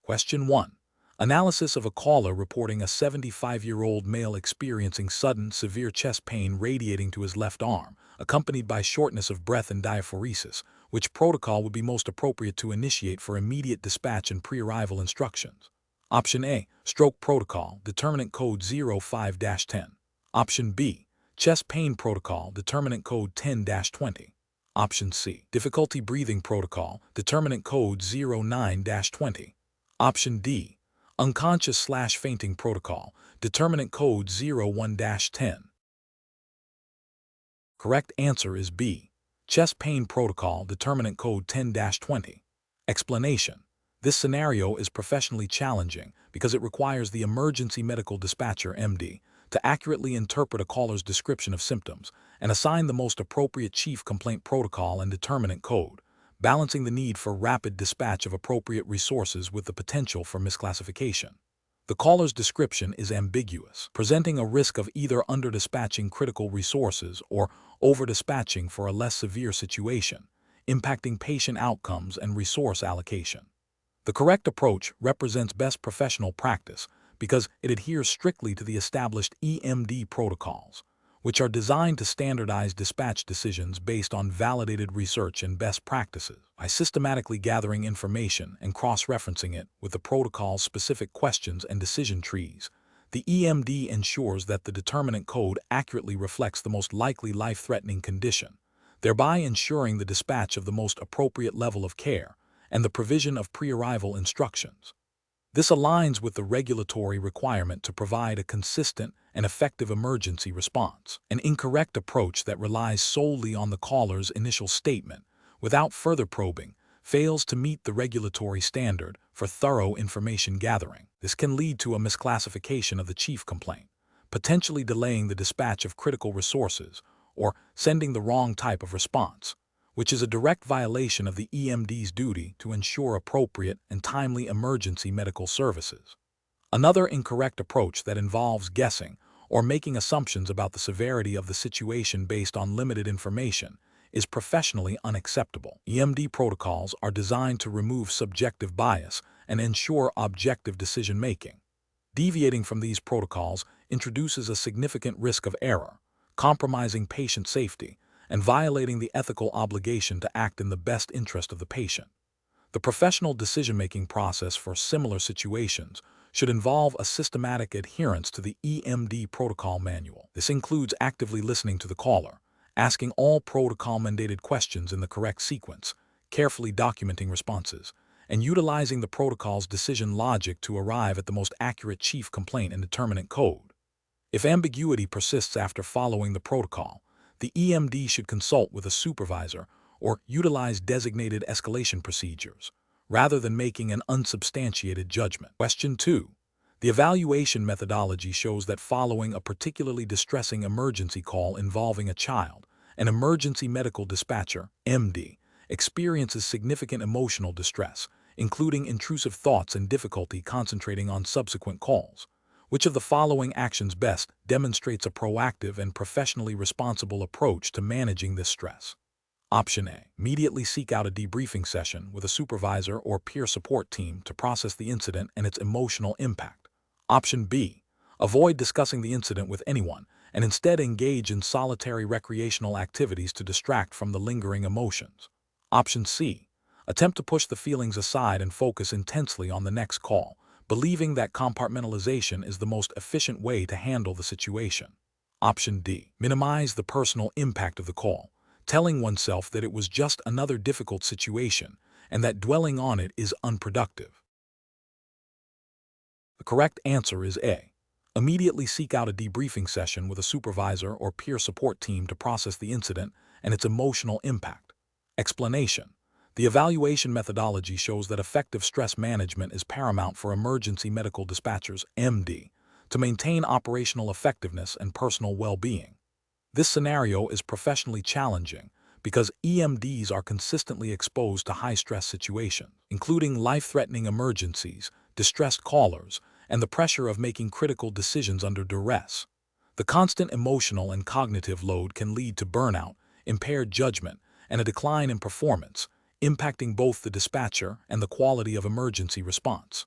Question 1. Analysis of a caller reporting a 75-year-old male experiencing sudden, severe chest pain radiating to his left arm, accompanied by shortness of breath and diaphoresis. Which protocol would be most appropriate to initiate for immediate dispatch and pre-arrival instructions? Option A. Stroke Protocol, Determinant Code 05-10. Option B. Chest Pain Protocol, Determinant Code 10-20. Option C. Difficulty Breathing Protocol, Determinant Code 09-20. Option D. Unconscious/fainting Protocol, Determinant Code 01-10. Correct answer is B. Chest Pain Protocol, Determinant Code 10-20. Explanation. This scenario is professionally challenging because it requires the emergency medical dispatcher (MD) to accurately interpret a caller's description of symptoms and assign the most appropriate chief complaint protocol and determinant code, balancing the need for rapid dispatch of appropriate resources with the potential for misclassification. The caller's description is ambiguous, presenting a risk of either under-dispatching critical resources or over-dispatching for a less severe situation, impacting patient outcomes and resource allocation. The correct approach represents best professional practice because it adheres strictly to the established EMD protocols, which are designed to standardize dispatch decisions based on validated research and best practices. By systematically gathering information and cross-referencing it with the protocol's specific questions and decision trees, the EMD ensures that the determinant code accurately reflects the most likely life-threatening condition, thereby ensuring the dispatch of the most appropriate level of care and the provision of pre-arrival instructions. This aligns with the regulatory requirement to provide a consistent and effective emergency response. An incorrect approach that relies solely on the caller's initial statement without further probing fails to meet the regulatory standard for thorough information gathering. This can lead to a misclassification of the chief complaint, potentially delaying the dispatch of critical resources or sending the wrong type of response, which is a direct violation of the EMD's duty to ensure appropriate and timely emergency medical services. Another incorrect approach that involves guessing or making assumptions about the severity of the situation based on limited information is professionally unacceptable. EMD protocols are designed to remove subjective bias and ensure objective decision-making. Deviating from these protocols introduces a significant risk of error, compromising patient safety and violating the ethical obligation to act in the best interest of the patient. The professional decision-making process for similar situations should involve a systematic adherence to the EMD protocol manual. This includes actively listening to the caller, asking all protocol-mandated questions in the correct sequence, carefully documenting responses, and utilizing the protocol's decision logic to arrive at the most accurate chief complaint and determinant code. If ambiguity persists after following the protocol, the EMD should consult with a supervisor or utilize designated escalation procedures, rather than making an unsubstantiated judgment. Question 2. The evaluation methodology shows that following a particularly distressing emergency call involving a child, an emergency medical dispatcher, MD, experiences significant emotional distress, including intrusive thoughts and difficulty concentrating on subsequent calls. Which of the following actions best demonstrates a proactive and professionally responsible approach to managing this stress? Option A. Immediately seek out a debriefing session with a supervisor or peer support team to process the incident and its emotional impact. Option B. Avoid discussing the incident with anyone and instead engage in solitary recreational activities to distract from the lingering emotions. Option C. Attempt to push the feelings aside and focus intensely on the next call, believing that compartmentalization is the most efficient way to handle the situation. Option D. Minimize the personal impact of the call, telling oneself that it was just another difficult situation and that dwelling on it is unproductive. The correct answer is A. Immediately seek out a debriefing session with a supervisor or peer support team to process the incident and its emotional impact. Explanation. The evaluation methodology shows that effective stress management is paramount for emergency medical dispatchers, MD, to maintain operational effectiveness and personal well-being. This scenario is professionally challenging because EMDs are consistently exposed to high-stress situations, including life-threatening emergencies, distressed callers, and the pressure of making critical decisions under duress. The constant emotional and cognitive load can lead to burnout, impaired judgment, and a decline in performance, impacting both the dispatcher and the quality of emergency response.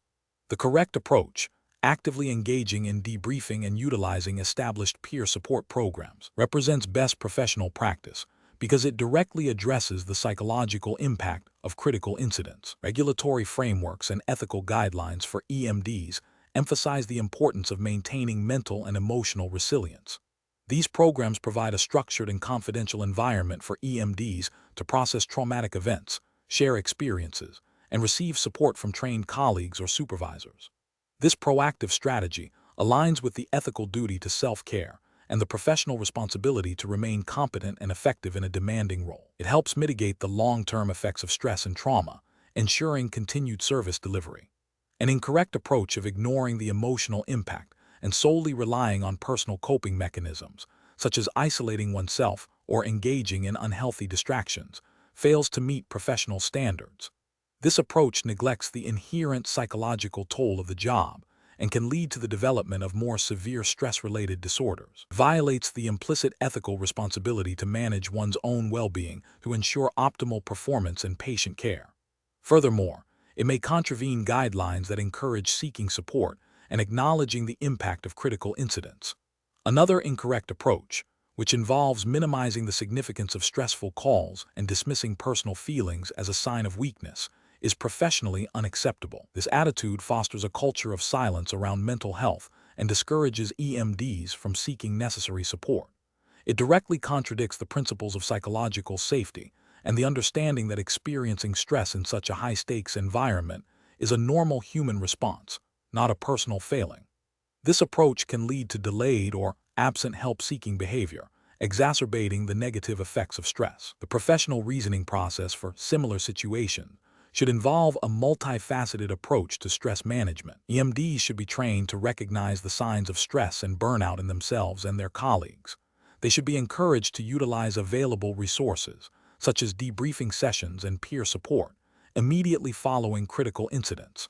The correct approach, actively engaging in debriefing and utilizing established peer support programs, represents best professional practice because it directly addresses the psychological impact of critical incidents. Regulatory frameworks and ethical guidelines for EMDs emphasize the importance of maintaining mental and emotional resilience. These programs provide a structured and confidential environment for EMDs to process traumatic events, share experiences, and receive support from trained colleagues or supervisors. This proactive strategy aligns with the ethical duty to self-care and the professional responsibility to remain competent and effective in a demanding role. It helps mitigate the long-term effects of stress and trauma, ensuring continued service delivery. An incorrect approach of ignoring the emotional impact and solely relying on personal coping mechanisms, such as isolating oneself or engaging in unhealthy distractions, fails to meet professional standards. This approach neglects the inherent psychological toll of the job and can lead to the development of more severe stress-related disorders. It violates the implicit ethical responsibility to manage one's own well-being to ensure optimal performance in patient care. Furthermore, it may contravene guidelines that encourage seeking support and acknowledging the impact of critical incidents. Another incorrect approach, which involves minimizing the significance of stressful calls and dismissing personal feelings as a sign of weakness, is professionally unacceptable. This attitude fosters a culture of silence around mental health and discourages EMDs from seeking necessary support. It directly contradicts the principles of psychological safety and the understanding that experiencing stress in such a high-stakes environment is a normal human response, not a personal failing. This approach can lead to delayed or absent help-seeking behavior, exacerbating the negative effects of stress. The professional reasoning process for similar situations should involve a multifaceted approach to stress management. EMDs should be trained to recognize the signs of stress and burnout in themselves and their colleagues. They should be encouraged to utilize available resources, such as debriefing sessions and peer support, immediately following critical incidents.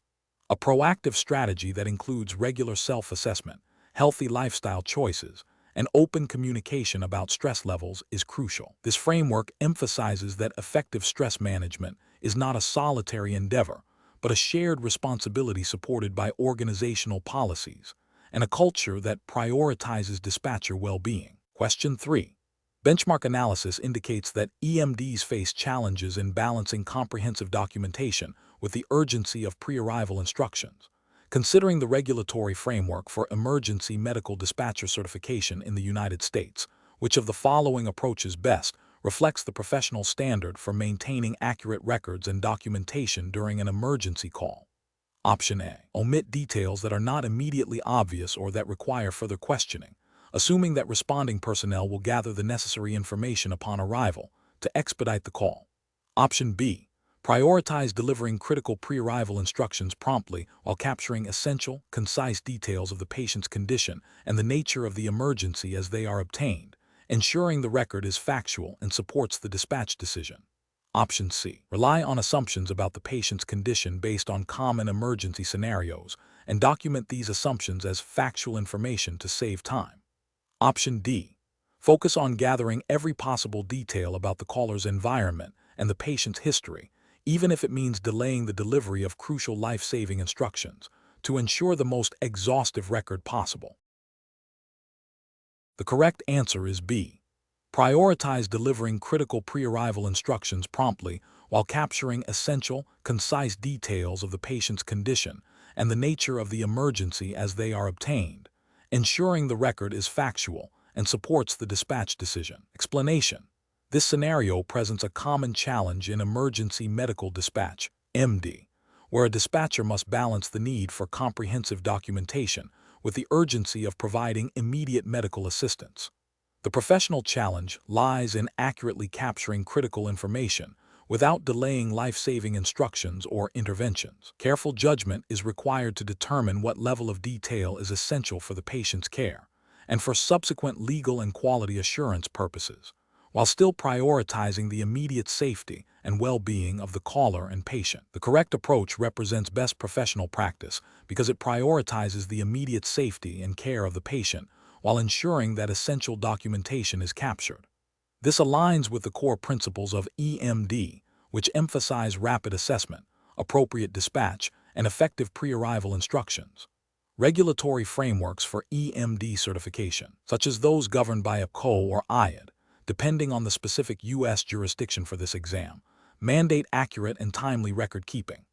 A proactive strategy that includes regular self-assessment, healthy lifestyle choices, and open communication about stress levels is crucial. This framework emphasizes that effective stress management is not a solitary endeavor, but a shared responsibility supported by organizational policies and a culture that prioritizes dispatcher well-being. Question 3. Benchmark analysis indicates that EMDs face challenges in balancing comprehensive documentation with the urgency of pre-arrival instructions. Considering the regulatory framework for emergency medical dispatcher certification in the United States, which of the following approaches best reflects the professional standard for maintaining accurate records and documentation during an emergency call? Option A. Omit details that are not immediately obvious or that require further questioning, assuming that responding personnel will gather the necessary information upon arrival to expedite the call. Option B. Prioritize delivering critical pre-arrival instructions promptly while capturing essential, concise details of the patient's condition and the nature of the emergency as they are obtained, ensuring the record is factual and supports the dispatch decision. Option C. Rely on assumptions about the patient's condition based on common emergency scenarios and document these assumptions as factual information to save time. Option D. Focus on gathering every possible detail about the caller's environment and the patient's history, even if it means delaying the delivery of crucial life-saving instructions, to ensure the most exhaustive record possible. The correct answer is B. Prioritize delivering critical pre-arrival instructions promptly while capturing essential, concise details of the patient's condition and the nature of the emergency as they are obtained, ensuring the record is factual and supports the dispatch decision. Explanation. This scenario presents a common challenge in emergency medical dispatch, EMD, where a dispatcher must balance the need for comprehensive documentation with the urgency of providing immediate medical assistance. The professional challenge lies in accurately capturing critical information without delaying life-saving instructions or interventions. Careful judgment is required to determine what level of detail is essential for the patient's care and for subsequent legal and quality assurance purposes, while still prioritizing the immediate safety and well-being of the caller and patient. The correct approach represents best professional practice because it prioritizes the immediate safety and care of the patient while ensuring that essential documentation is captured. This aligns with the core principles of EMD, which emphasize rapid assessment, appropriate dispatch, and effective pre-arrival instructions. Regulatory frameworks for EMD certification, such as those governed by EPCO or IAD, depending on the specific U.S. jurisdiction for this exam, mandate accurate and timely record keeping.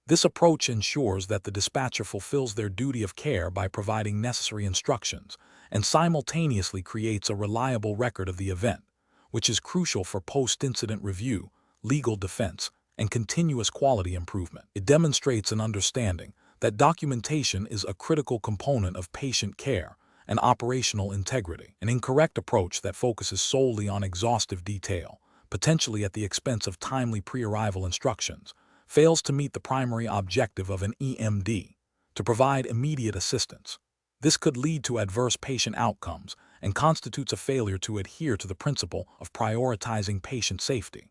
This approach ensures that the dispatcher fulfills their duty of care by providing necessary instructions and simultaneously creates a reliable record of the event, which is crucial for post-incident review, legal defense, and continuous quality improvement. It demonstrates an understanding that documentation is a critical component of patient care and operational integrity. An incorrect approach that focuses solely on exhaustive detail, potentially at the expense of timely pre-arrival instructions, fails to meet the primary objective of an EMD, to provide immediate assistance. This could lead to adverse patient outcomes and constitutes a failure to adhere to the principle of prioritizing patient safety.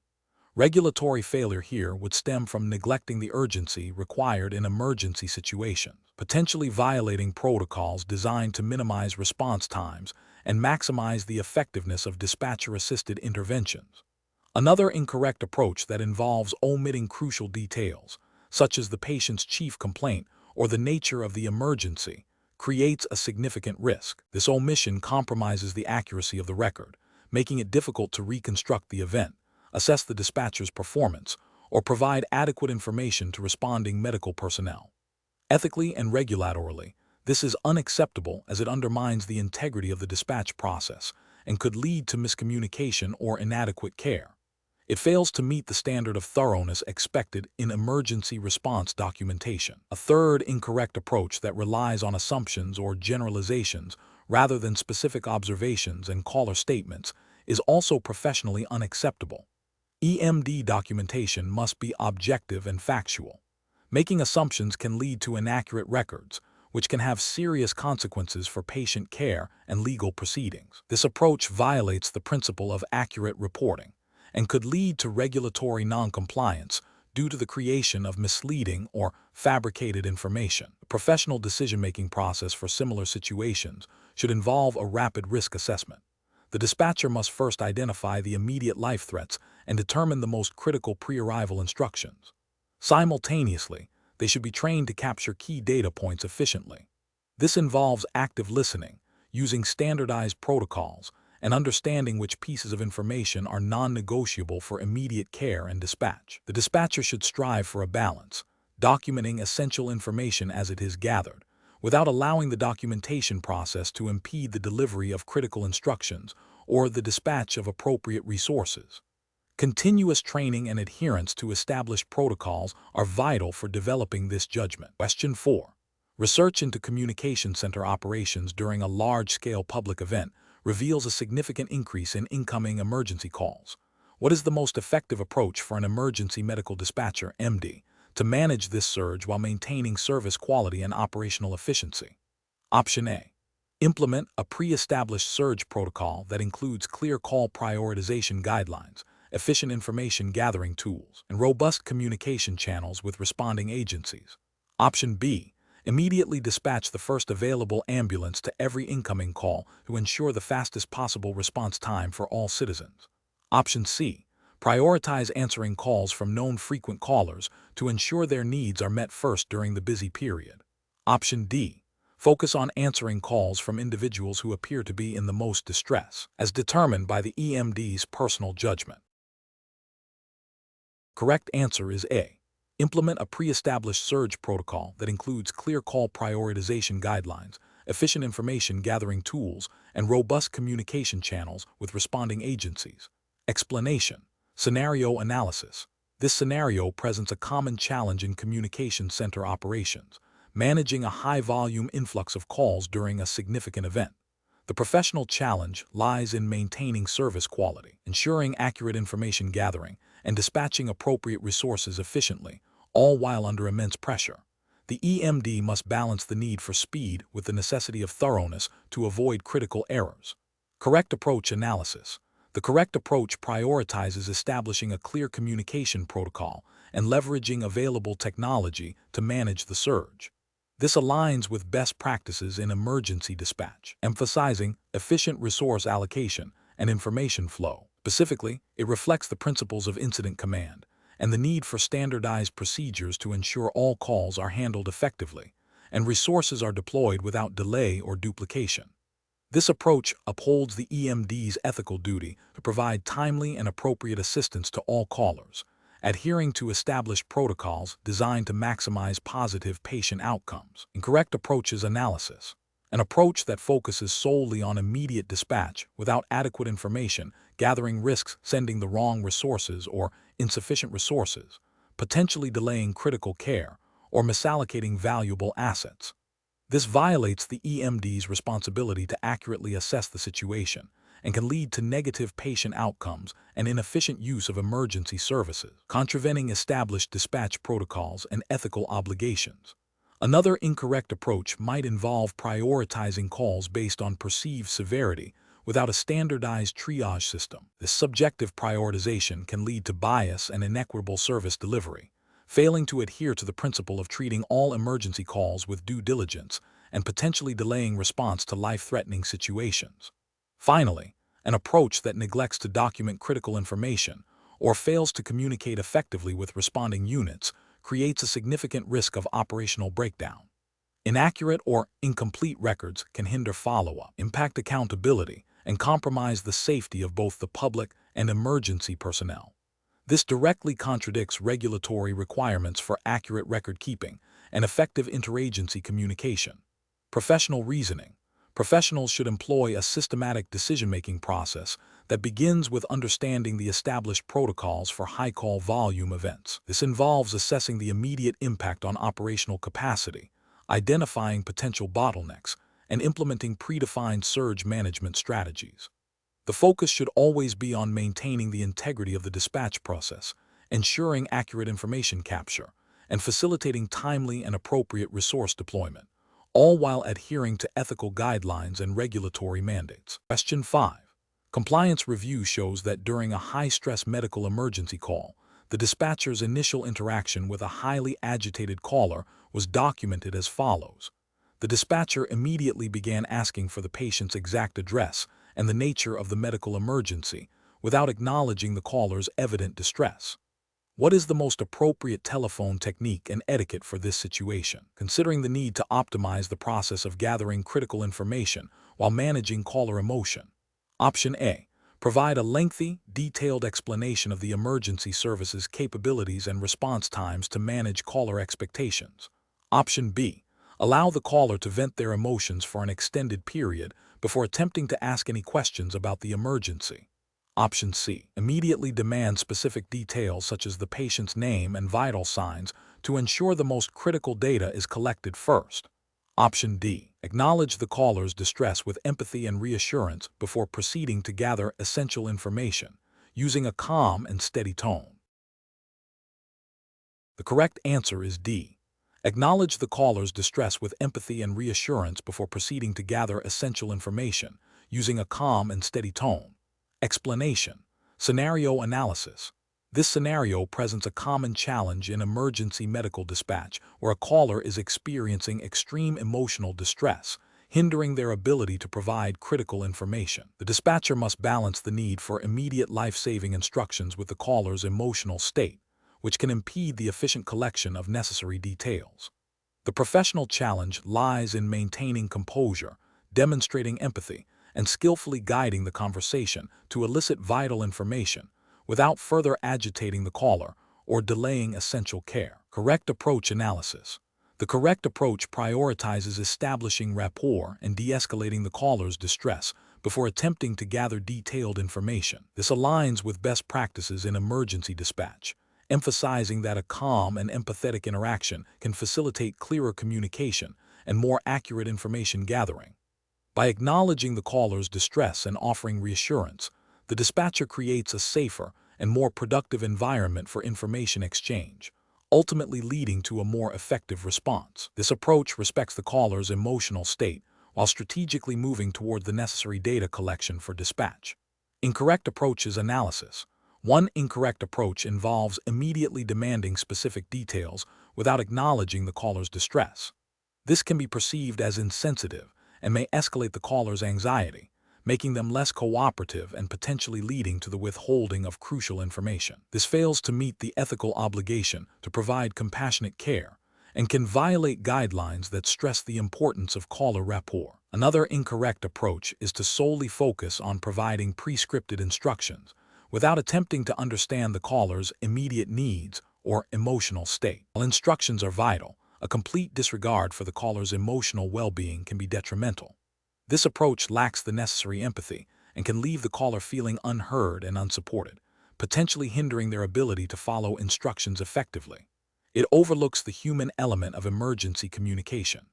Regulatory failure here would stem from neglecting the urgency required in emergency situations, potentially violating protocols designed to minimize response times and maximize the effectiveness of dispatcher-assisted interventions. Another incorrect approach that involves omitting crucial details, such as the patient's chief complaint or the nature of the emergency, creates a significant risk. This omission compromises the accuracy of the record, making it difficult to reconstruct the event, assess the dispatcher's performance, or provide adequate information to responding medical personnel. Ethically and regulatorily, this is unacceptable as it undermines the integrity of the dispatch process and could lead to miscommunication or inadequate care. It fails to meet the standard of thoroughness expected in emergency response documentation. A third incorrect approach that relies on assumptions or generalizations rather than specific observations and caller statements is also professionally unacceptable. EMD documentation must be objective and factual. Making assumptions can lead to inaccurate records, which can have serious consequences for patient care and legal proceedings. This approach violates the principle of accurate reporting and could lead to regulatory noncompliance due to the creation of misleading or fabricated information. The professional decision-making process for similar situations should involve a rapid risk assessment. The dispatcher must first identify the immediate life threats and determine the most critical pre-arrival instructions. Simultaneously, they should be trained to capture key data points efficiently. This involves active listening, using standardized protocols, and understanding which pieces of information are non-negotiable for immediate care and dispatch. The dispatcher should strive for a balance, documenting essential information as it is gathered, without allowing the documentation process to impede the delivery of critical instructions or the dispatch of appropriate resources. Continuous training and adherence to established protocols are vital for developing this judgment. Question 4. Research into communication center operations during a large-scale public event reveals a significant increase in incoming emergency calls. What is the most effective approach for an emergency medical dispatcher, MD, to manage this surge while maintaining service quality and operational efficiency? Option A. Implement a pre-established surge protocol that includes clear call prioritization guidelines, efficient information gathering tools, and robust communication channels with responding agencies. Option B. Immediately dispatch the first available ambulance to every incoming call to ensure the fastest possible response time for all citizens. Option C. Prioritize answering calls from known frequent callers to ensure their needs are met first during the busy period. Option D. Focus on answering calls from individuals who appear to be in the most distress, as determined by the EMD's personal judgment. Correct answer is A. Implement a pre-established surge protocol that includes clear call prioritization guidelines, efficient information gathering tools, and robust communication channels with responding agencies. Explanation. Scenario analysis. This scenario presents a common challenge in communication center operations, managing a high-volume influx of calls during a significant event. The professional challenge lies in maintaining service quality, ensuring accurate information gathering, and dispatching appropriate resources efficiently, all while under immense pressure. The EMD must balance the need for speed with the necessity of thoroughness to avoid critical errors. Correct approach analysis. The correct approach prioritizes establishing a clear communication protocol and leveraging available technology to manage the surge. This aligns with best practices in emergency dispatch, emphasizing efficient resource allocation and information flow. Specifically, it reflects the principles of incident command and the need for standardized procedures to ensure all calls are handled effectively, and resources are deployed without delay or duplication. This approach upholds the EMD's ethical duty to provide timely and appropriate assistance to all callers, adhering to established protocols designed to maximize positive patient outcomes. Incorrect approaches analysis. An approach that focuses solely on immediate dispatch without adequate information gathering risks sending the wrong resources or insufficient resources, potentially delaying critical care or misallocating valuable assets. This violates the EMD's responsibility to accurately assess the situation and can lead to negative patient outcomes and inefficient use of emergency services, contravening established dispatch protocols and ethical obligations. Another incorrect approach might involve prioritizing calls based on perceived severity without a standardized triage system. This subjective prioritization can lead to bias and inequitable service delivery, failing to adhere to the principle of treating all emergency calls with due diligence and potentially delaying response to life-threatening situations. Finally, an approach that neglects to document critical information or fails to communicate effectively with responding units creates a significant risk of operational breakdown. Inaccurate or incomplete records can hinder follow-up, impact accountability, and compromise the safety of both the public and emergency personnel. This directly contradicts regulatory requirements for accurate record-keeping and effective interagency communication. Professional reasoning. Professionals should employ a systematic decision-making process that begins with understanding the established protocols for high-call volume events. This involves assessing the immediate impact on operational capacity, identifying potential bottlenecks, and implementing predefined surge management strategies. The focus should always be on maintaining the integrity of the dispatch process, ensuring accurate information capture, and facilitating timely and appropriate resource deployment, all while adhering to ethical guidelines and regulatory mandates. Question 5. Compliance review shows that during a high-stress medical emergency call, the dispatcher's initial interaction with a highly agitated caller was documented as follows. The dispatcher immediately began asking for the patient's exact address and the nature of the medical emergency without acknowledging the caller's evident distress. What is the most appropriate telephone technique and etiquette for this situation, considering the need to optimize the process of gathering critical information while managing caller emotion? Option A. Provide a lengthy, detailed explanation of the emergency service's capabilities and response times to manage caller expectations. Option B. Allow the caller to vent their emotions for an extended period before attempting to ask any questions about the emergency. Option C. Immediately demand specific details such as the patient's name and vital signs to ensure the most critical data is collected first. Option D. Acknowledge the caller's distress with empathy and reassurance before proceeding to gather essential information, using a calm and steady tone. The correct answer is D. Acknowledge the caller's distress with empathy and reassurance before proceeding to gather essential information, using a calm and steady tone. Explanation. Scenario analysis. This scenario presents a common challenge in emergency medical dispatch where a caller is experiencing extreme emotional distress, hindering their ability to provide critical information. The dispatcher must balance the need for immediate life-saving instructions with the caller's emotional state, which can impede the efficient collection of necessary details. The professional challenge lies in maintaining composure, demonstrating empathy, and skillfully guiding the conversation to elicit vital information without further agitating the caller or delaying essential care. Correct approach analysis. The correct approach prioritizes establishing rapport and de-escalating the caller's distress before attempting to gather detailed information. This aligns with best practices in emergency dispatch, emphasizing that a calm and empathetic interaction can facilitate clearer communication and more accurate information gathering. By acknowledging the caller's distress and offering reassurance, the dispatcher creates a safer and more productive environment for information exchange, ultimately leading to a more effective response. This approach respects the caller's emotional state while strategically moving toward the necessary data collection for dispatch. Incorrect approaches analysis. One incorrect approach involves immediately demanding specific details without acknowledging the caller's distress. This can be perceived as insensitive and may escalate the caller's anxiety, making them less cooperative and potentially leading to the withholding of crucial information. This fails to meet the ethical obligation to provide compassionate care and can violate guidelines that stress the importance of caller rapport. Another incorrect approach is to solely focus on providing prescripted instructions without attempting to understand the caller's immediate needs or emotional state. While instructions are vital, a complete disregard for the caller's emotional well-being can be detrimental. This approach lacks the necessary empathy and can leave the caller feeling unheard and unsupported, potentially hindering their ability to follow instructions effectively. It overlooks the human element of emergency communication.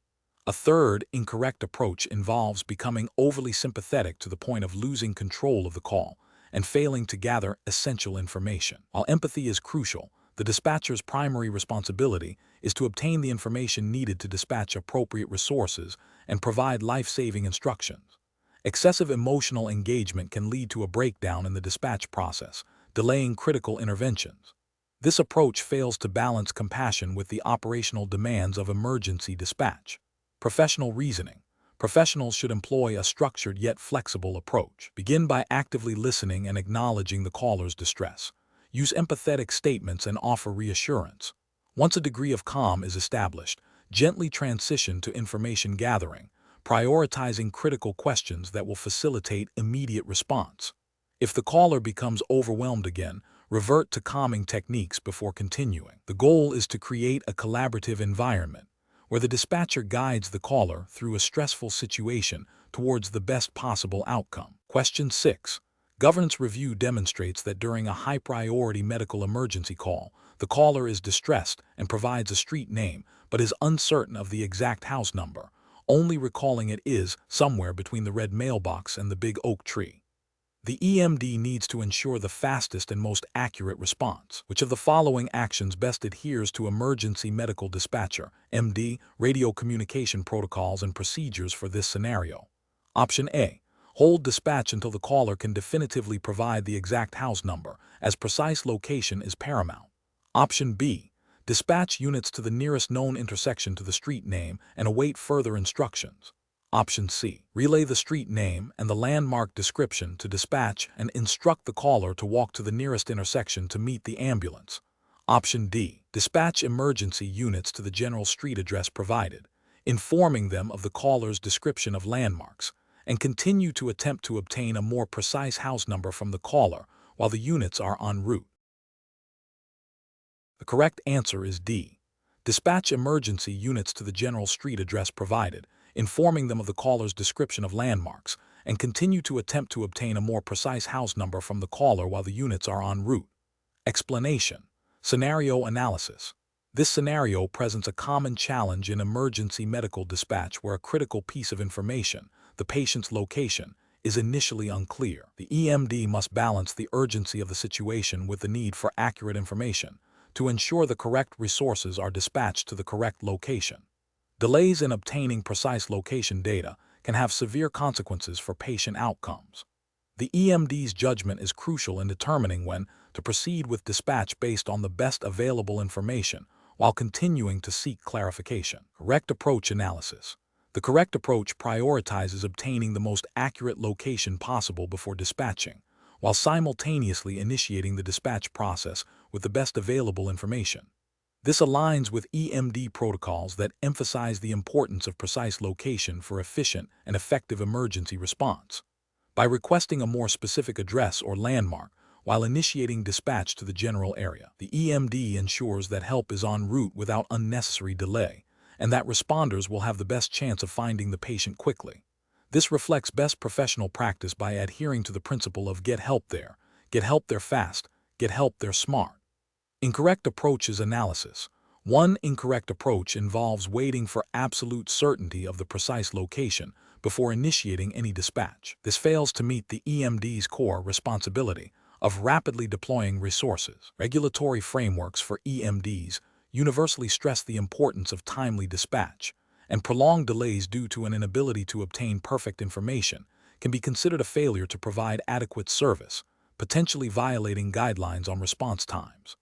A third incorrect approach involves becoming overly sympathetic to the point of losing control of the call and failing to gather essential information. While empathy is crucial, the dispatcher's primary responsibility is to obtain the information needed to dispatch appropriate resources and provide life-saving instructions. Excessive emotional engagement can lead to a breakdown in the dispatch process, delaying critical interventions. This approach fails to balance compassion with the operational demands of emergency dispatch. Professional reasoning. Professionals should employ a structured yet flexible approach. Begin by actively listening and acknowledging the caller's distress. Use empathetic statements and offer reassurance. Once a degree of calm is established, gently transition to information gathering, prioritizing critical questions that will facilitate immediate response. If the caller becomes overwhelmed again, revert to calming techniques before continuing. The goal is to create a collaborative environment where the dispatcher guides the caller through a stressful situation towards the best possible outcome. Question 6. Governance review demonstrates that during a high-priority medical emergency call, the caller is distressed and provides a street name but is uncertain of the exact house number, only recalling it is somewhere between the red mailbox and the big oak tree. The EMD needs to ensure the fastest and most accurate response. Which of the following actions best adheres to emergency medical dispatcher, EMD, radio communication protocols and procedures for this scenario? Option A. Hold dispatch until the caller can definitively provide the exact house number, as precise location is paramount. Option B. Dispatch units to the nearest known intersection to the street name and await further instructions. Option C. Relay the street name and the landmark description to dispatch and instruct the caller to walk to the nearest intersection to meet the ambulance. Option D. Dispatch emergency units to the general street address provided, informing them of the caller's description of landmarks, and continue to attempt to obtain a more precise house number from the caller while the units are en route. The correct answer is D. Dispatch emergency units to the general street address provided, informing them of the caller's description of landmarks, and continue to attempt to obtain a more precise house number from the caller while the units are en route. Explanation. Scenario analysis. This scenario presents a common challenge in emergency medical dispatch where a critical piece of information, the patient's location, is initially unclear. The EMD must balance the urgency of the situation with the need for accurate information to ensure the correct resources are dispatched to the correct location. Delays in obtaining precise location data can have severe consequences for patient outcomes. The EMD's judgment is crucial in determining when to proceed with dispatch based on the best available information while continuing to seek clarification. Correct approach analysis. The correct approach prioritizes obtaining the most accurate location possible before dispatching, while simultaneously initiating the dispatch process with the best available information. This aligns with EMD protocols that emphasize the importance of precise location for efficient and effective emergency response. By requesting a more specific address or landmark while initiating dispatch to the general area, the EMD ensures that help is en route without unnecessary delay, and that responders will have the best chance of finding the patient quickly. This reflects best professional practice by adhering to the principle of get help there fast, get help there smart. Incorrect approaches analysis. One incorrect approach involves waiting for absolute certainty of the precise location before initiating any dispatch. This fails to meet the EMD's core responsibility of rapidly deploying resources. Regulatory frameworks for EMDs universally stress the importance of timely dispatch, and prolonged delays due to an inability to obtain perfect information can be considered a failure to provide adequate service, potentially violating guidelines on response times.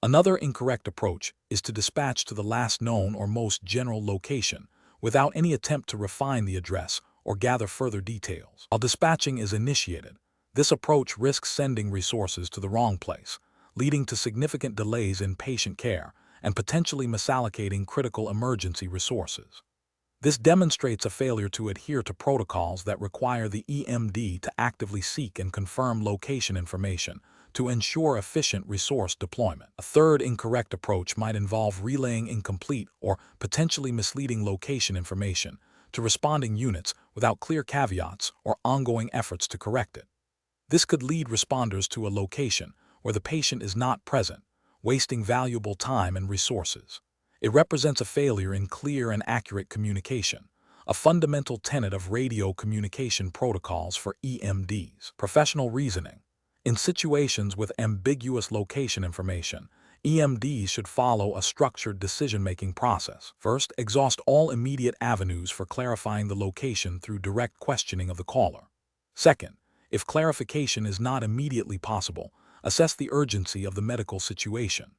Another incorrect approach is to dispatch to the last known or most general location without any attempt to refine the address or gather further details. While dispatching is initiated, this approach risks sending resources to the wrong place, leading to significant delays in patient care and potentially misallocating critical emergency resources. This demonstrates a failure to adhere to protocols that require the EMD to actively seek and confirm location information to ensure efficient resource deployment. A third incorrect approach might involve relaying incomplete or potentially misleading location information to responding units without clear caveats or ongoing efforts to correct it. This could lead responders to a location where the patient is not present, wasting valuable time and resources. It represents a failure in clear and accurate communication, a fundamental tenet of radio communication protocols for EMDs. Professional reasoning. In situations with ambiguous location information, EMDs should follow a structured decision-making process. First, exhaust all immediate avenues for clarifying the location through direct questioning of the caller. Second, if clarification is not immediately possible, assess the urgency of the medical situation.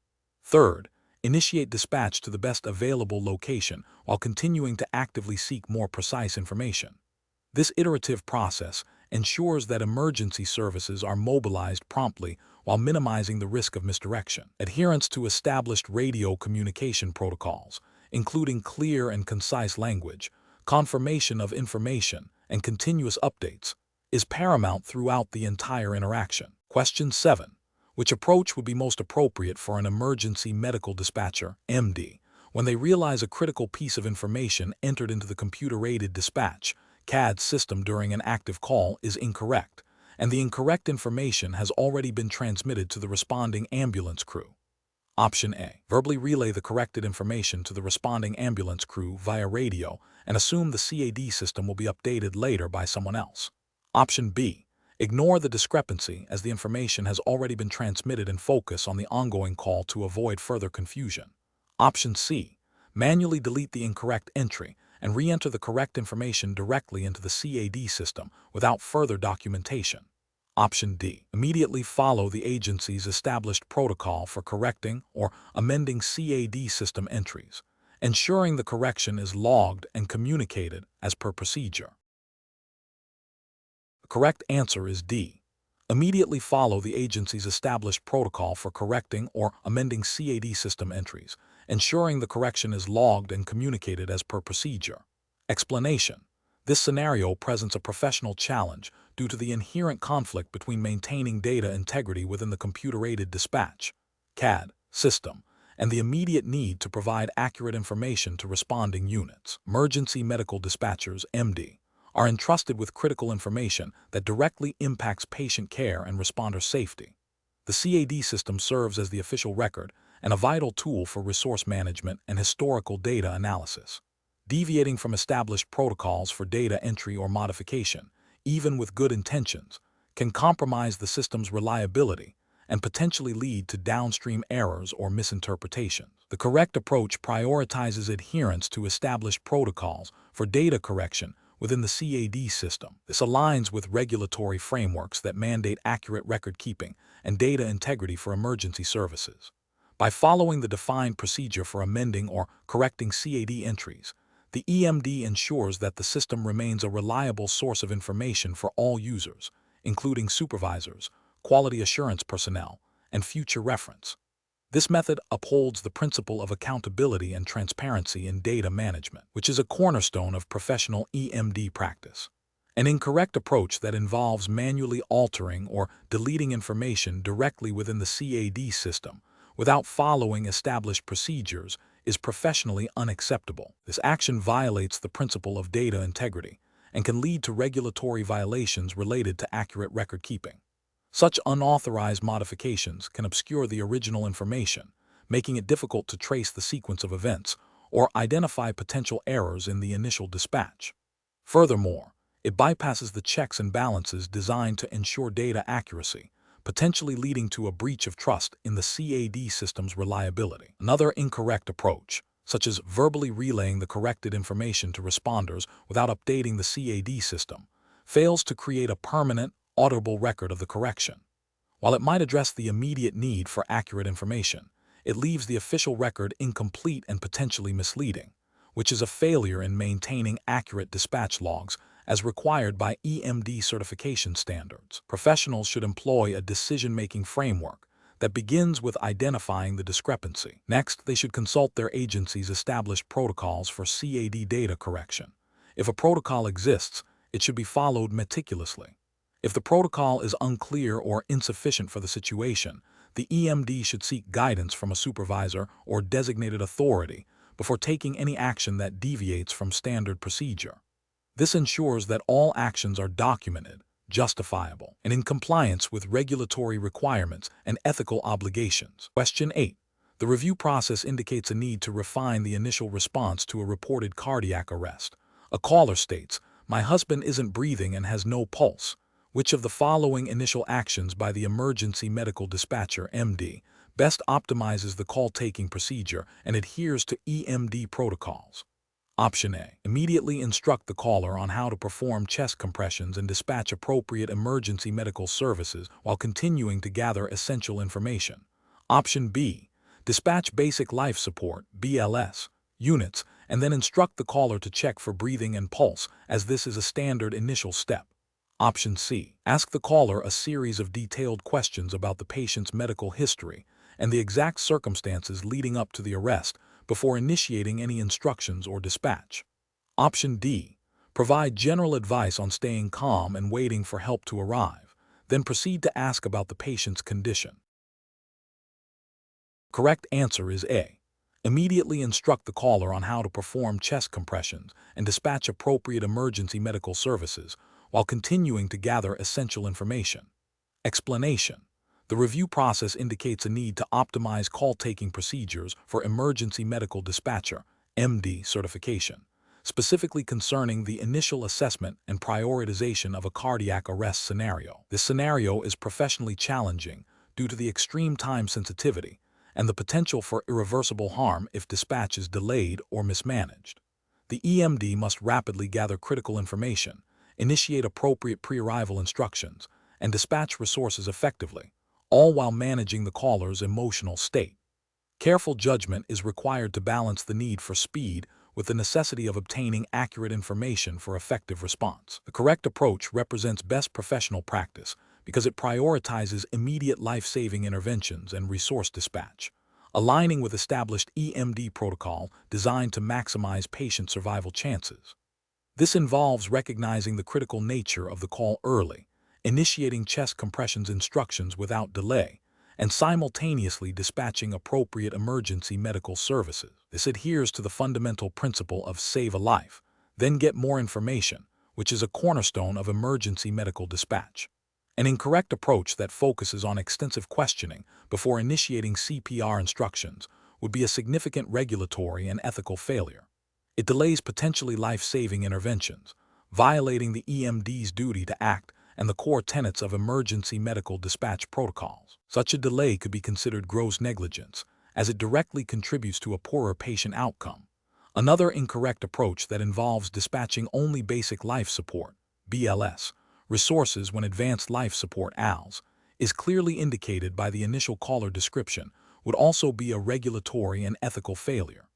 Third, initiate dispatch to the best available location while continuing to actively seek more precise information. This iterative process ensures that emergency services are mobilized promptly while minimizing the risk of misdirection. Adherence to established radio communication protocols, including clear and concise language, confirmation of information, and continuous updates, is paramount throughout the entire interaction. Question 7. Which approach would be most appropriate for an emergency medical dispatcher, EMD, when they realize a critical piece of information entered into the computer-aided dispatch (CAD) system during an active call is incorrect, and the incorrect information has already been transmitted to the responding ambulance crew? Option A. Verbally relay the corrected information to the responding ambulance crew via radio and assume the CAD system will be updated later by someone else. Option B. Ignore the discrepancy as the information has already been transmitted and focus on the ongoing call to avoid further confusion. Option C. Manually delete the incorrect entry and re-enter the correct information directly into the CAD system without further documentation. Option D. Immediately follow the agency's established protocol for correcting or amending CAD system entries, ensuring the correction is logged and communicated as per procedure. The correct answer is D. Immediately follow the agency's established protocol for correcting or amending CAD system entries, ensuring the correction is logged and communicated as per procedure. Explanation. This scenario presents a professional challenge due to the inherent conflict between maintaining data integrity within the computer-aided dispatch (CAD) system and the immediate need to provide accurate information to responding units. Emergency medical dispatchers (EMD) are entrusted with critical information that directly impacts patient care and responder safety. The CAD system serves as the official record and a vital tool for resource management and historical data analysis. Deviating from established protocols for data entry or modification, even with good intentions, can compromise the system's reliability and potentially lead to downstream errors or misinterpretations. The correct approach prioritizes adherence to established protocols for data correction within the CAD system. This aligns with regulatory frameworks that mandate accurate record-keeping and data integrity for emergency services. By following the defined procedure for amending or correcting CAD entries, the EMD ensures that the system remains a reliable source of information for all users, including supervisors, quality assurance personnel, and future reference. This method upholds the principle of accountability and transparency in data management, which is a cornerstone of professional EMD practice. An incorrect approach that involves manually altering or deleting information directly within the CAD system without following established procedures is professionally unacceptable. This action violates the principle of data integrity and can lead to regulatory violations related to accurate record keeping. Such unauthorized modifications can obscure the original information, making it difficult to trace the sequence of events or identify potential errors in the initial dispatch. Furthermore, it bypasses the checks and balances designed to ensure data accuracy, potentially leading to a breach of trust in the CAD system's reliability. Another incorrect approach, such as verbally relaying the corrected information to responders without updating the CAD system, fails to create a permanent, auditable record of the correction. While it might address the immediate need for accurate information, it leaves the official record incomplete and potentially misleading, which is a failure in maintaining accurate dispatch logs as required by EMD certification standards. Professionals should employ a decision-making framework that begins with identifying the discrepancy. Next, they should consult their agency's established protocols for CAD data correction. If a protocol exists, it should be followed meticulously. If the protocol is unclear or insufficient for the situation, the EMD should seek guidance from a supervisor or designated authority before taking any action that deviates from standard procedure. This ensures that all actions are documented, justifiable, and in compliance with regulatory requirements and ethical obligations. Question 8. The review process indicates a need to refine the initial response to a reported cardiac arrest. A caller states, "My husband isn't breathing and has no pulse. Which of the following initial actions by the emergency medical dispatcher, MD, best optimizes the call-taking procedure and adheres to EMD protocols?" Option A. Immediately instruct the caller on how to perform chest compressions and dispatch appropriate emergency medical services while continuing to gather essential information. Option B. Dispatch basic life support, BLS, units and then instruct the caller to check for breathing and pulse, as this is a standard initial step. Option C. Ask the caller a series of detailed questions about the patient's medical history and the exact circumstances leading up to the arrest before initiating any instructions or dispatch. Option D. Provide general advice on staying calm and waiting for help to arrive, then proceed to ask about the patient's condition. Correct answer is A. Immediately instruct the caller on how to perform chest compressions and dispatch appropriate emergency medical services while continuing to gather essential information. Explanation. The review process indicates a need to optimize call-taking procedures for emergency medical dispatcher, MD certification, specifically concerning the initial assessment and prioritization of a cardiac arrest scenario. This scenario is professionally challenging due to the extreme time sensitivity and the potential for irreversible harm if dispatch is delayed or mismanaged. The EMD must rapidly gather critical information, initiate appropriate pre-arrival instructions, and dispatch resources effectively, all while managing the caller's emotional state. Careful judgment is required to balance the need for speed with the necessity of obtaining accurate information for effective response. The correct approach represents best professional practice because it prioritizes immediate life-saving interventions and resource dispatch, aligning with established EMD protocol designed to maximize patient survival chances. This involves recognizing the critical nature of the call early, initiating chest compressions instructions without delay, and simultaneously dispatching appropriate emergency medical services. This adheres to the fundamental principle of save a life, then get more information, which is a cornerstone of emergency medical dispatch. An incorrect approach that focuses on extensive questioning before initiating CPR instructions would be a significant regulatory and ethical failure. It delays potentially life-saving interventions, violating the EMD's duty to act and the core tenets of emergency medical dispatch protocols. Such a delay could be considered gross negligence, as it directly contributes to a poorer patient outcome. Another incorrect approach that involves dispatching only basic life support, BLS, resources when advanced life support, ALS, is clearly indicated by the initial caller description, would also be a regulatory and ethical failure.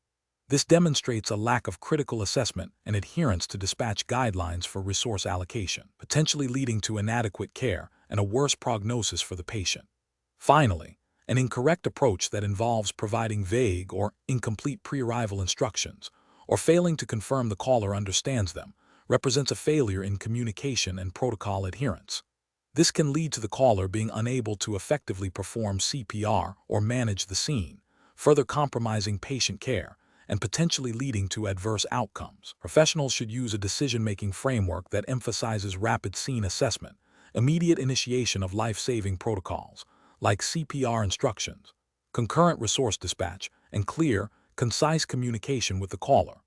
This demonstrates a lack of critical assessment and adherence to dispatch guidelines for resource allocation, potentially leading to inadequate care and a worse prognosis for the patient. Finally, an incorrect approach that involves providing vague or incomplete pre-arrival instructions or failing to confirm the caller understands them represents a failure in communication and protocol adherence. This can lead to the caller being unable to effectively perform CPR or manage the scene, further compromising patient care and potentially leading to adverse outcomes. Professionals should use a decision-making framework that emphasizes rapid scene assessment, immediate initiation of life-saving protocols, like CPR instructions, concurrent resource dispatch, and clear, concise communication with the caller.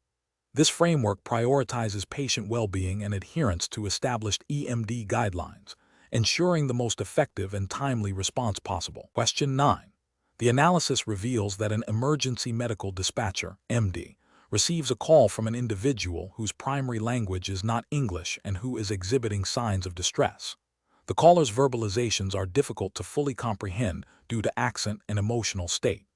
This framework prioritizes patient well-being and adherence to established EMD guidelines, ensuring the most effective and timely response possible. Question 9. The analysis reveals that an emergency medical dispatcher, MD, receives a call from an individual whose primary language is not English and who is exhibiting signs of distress. The caller's verbalizations are difficult to fully comprehend due to accent and emotional state.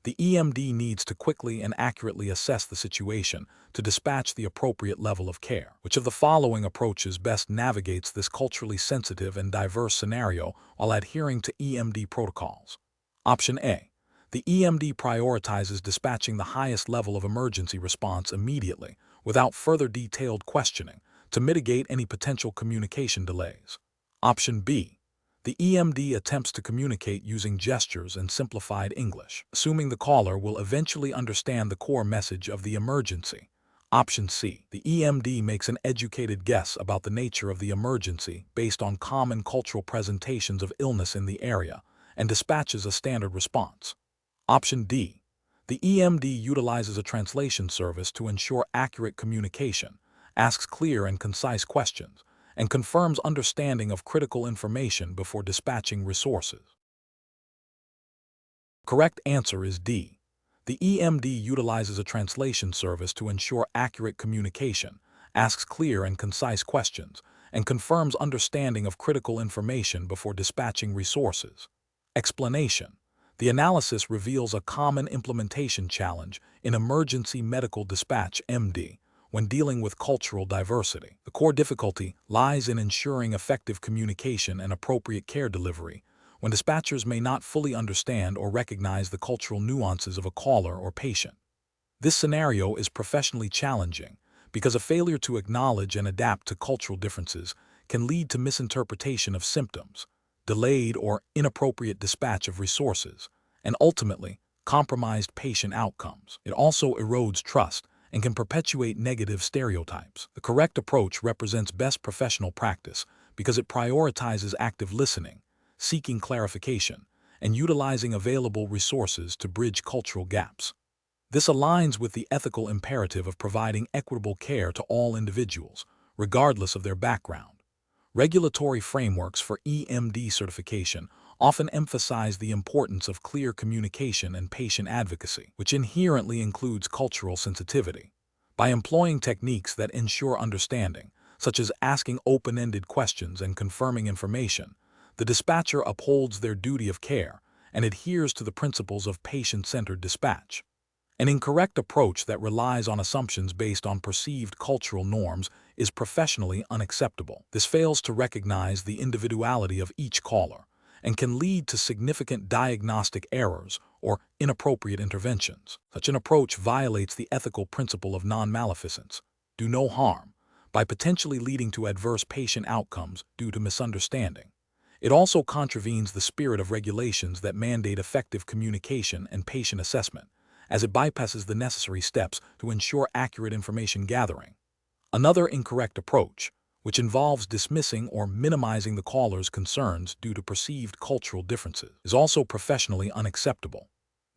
The EMD needs to quickly and accurately assess the situation to dispatch the appropriate level of care. Which of the following approaches best navigates this culturally sensitive and diverse scenario while adhering to EMD protocols? Option A. The EMD prioritizes dispatching the highest level of emergency response immediately, without further detailed questioning, to mitigate any potential communication delays. Option B. The EMD attempts to communicate using gestures and simplified English, assuming the caller will eventually understand the core message of the emergency. Option C. The EMD makes an educated guess about the nature of the emergency based on common cultural presentations of illness in the area and dispatches a standard response. Option D. The EMD utilizes a translation service to ensure accurate communication, asks clear and concise questions, and confirms understanding of critical information before dispatching resources. Correct answer is D. The EMD utilizes a translation service to ensure accurate communication, asks clear and concise questions, and confirms understanding of critical information before dispatching resources. Explanation. The analysis reveals a common implementation challenge in emergency medical dispatch (EMD) when dealing with cultural diversity. The core difficulty lies in ensuring effective communication and appropriate care delivery when dispatchers may not fully understand or recognize the cultural nuances of a caller or patient. This scenario is professionally challenging because a failure to acknowledge and adapt to cultural differences can lead to misinterpretation of symptoms, delayed or inappropriate dispatch of resources, and ultimately, compromised patient outcomes. It also erodes trust and can perpetuate negative stereotypes. The correct approach represents best professional practice because it prioritizes active listening, seeking clarification, and utilizing available resources to bridge cultural gaps. This aligns with the ethical imperative of providing equitable care to all individuals, regardless of their background. Regulatory frameworks for EMD certification often emphasize the importance of clear communication and patient advocacy, which inherently includes cultural sensitivity. By employing techniques that ensure understanding, such as asking open-ended questions and confirming information, the dispatcher upholds their duty of care and adheres to the principles of patient-centered dispatch. An incorrect approach that relies on assumptions based on perceived cultural norms is professionally unacceptable. This fails to recognize the individuality of each caller and can lead to significant diagnostic errors or inappropriate interventions. Such an approach violates the ethical principle of non-maleficence, do no harm, by potentially leading to adverse patient outcomes due to misunderstanding. It also contravenes the spirit of regulations that mandate effective communication and patient assessment, as it bypasses the necessary steps to ensure accurate information gathering. Another incorrect approach, which involves dismissing or minimizing the caller's concerns due to perceived cultural differences, is also professionally unacceptable.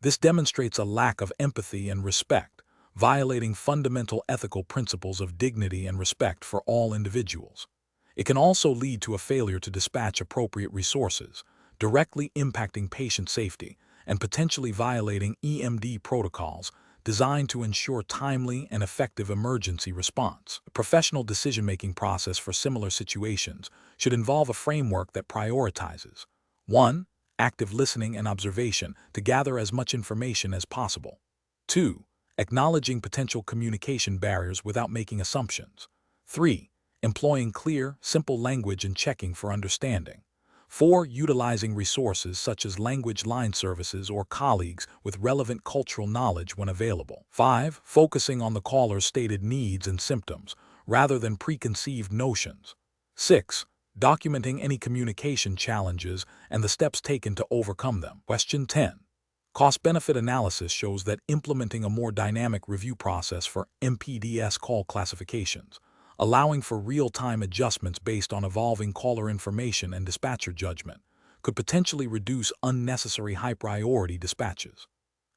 This demonstrates a lack of empathy and respect, violating fundamental ethical principles of dignity and respect for all individuals. It can also lead to a failure to dispatch appropriate resources, directly impacting patient safety and potentially violating EMD protocols designed to ensure timely and effective emergency response. The professional decision-making process for similar situations should involve a framework that prioritizes 1. Active listening and observation to gather as much information as possible. 2. Acknowledging potential communication barriers without making assumptions. 3. Employing clear, simple language and checking for understanding. 4. Utilizing resources such as language line services or colleagues with relevant cultural knowledge when available. 5. Focusing on the caller's stated needs and symptoms, rather than preconceived notions. 6. Documenting any communication challenges and the steps taken to overcome them. Question 10. Cost-benefit analysis shows that implementing a more dynamic review process for MPDS call classifications, allowing for real-time adjustments based on evolving caller information and dispatcher judgment, could potentially reduce unnecessary high-priority dispatches.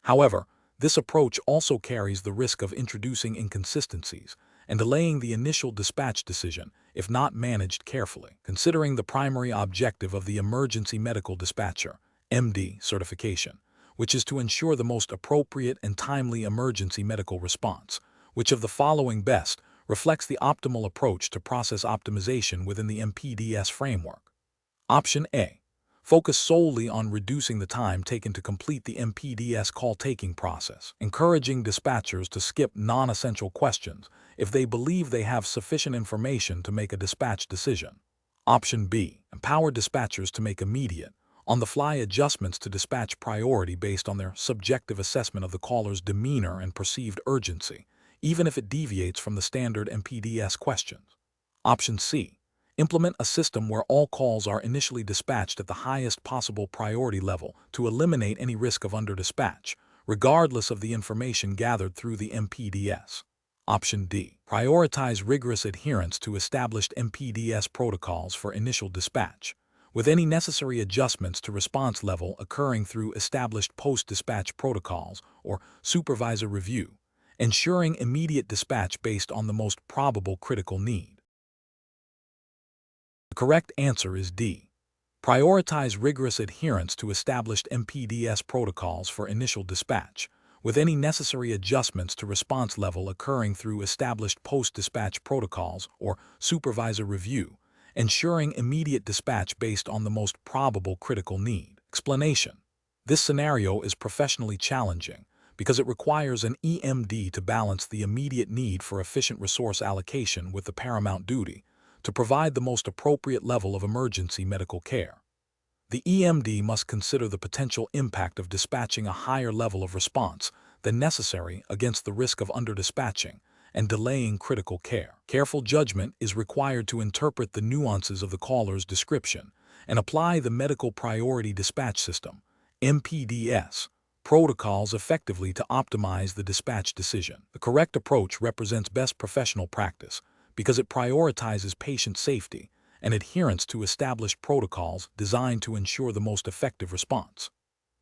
However, this approach also carries the risk of introducing inconsistencies and delaying the initial dispatch decision if not managed carefully. Considering the primary objective of the Emergency Medical Dispatcher (EMD) certification, which is to ensure the most appropriate and timely emergency medical response, which of the following best reflects the optimal approach to process optimization within the MPDS framework? Option A. Focus solely on reducing the time taken to complete the MPDS call-taking process, encouraging dispatchers to skip non-essential questions if they believe they have sufficient information to make a dispatch decision. Option B. Empower dispatchers to make immediate, on-the-fly adjustments to dispatch priority based on their subjective assessment of the caller's demeanor and perceived urgency, even if it deviates from the standard MPDS questions. Option C. Implement a system where all calls are initially dispatched at the highest possible priority level to eliminate any risk of underdispatch, regardless of the information gathered through the MPDS. Option D. Prioritize rigorous adherence to established MPDS protocols for initial dispatch, with any necessary adjustments to response level occurring through established post-dispatch protocols or supervisor review, ensuring immediate dispatch based on the most probable critical need. The correct answer is D. Prioritize rigorous adherence to established MPDS protocols for initial dispatch, with any necessary adjustments to response level occurring through established post-dispatch protocols or supervisor review, ensuring immediate dispatch based on the most probable critical need. Explanation. This scenario is professionally challenging because it requires an EMD to balance the immediate need for efficient resource allocation with the paramount duty to provide the most appropriate level of emergency medical care. The EMD must consider the potential impact of dispatching a higher level of response than necessary against the risk of underdispatching and delaying critical care. Careful judgment is required to interpret the nuances of the caller's description and apply the Medical Priority Dispatch System, MPDS, protocols effectively to optimize the dispatch decision. The correct approach represents best professional practice because it prioritizes patient safety and adherence to established protocols designed to ensure the most effective response.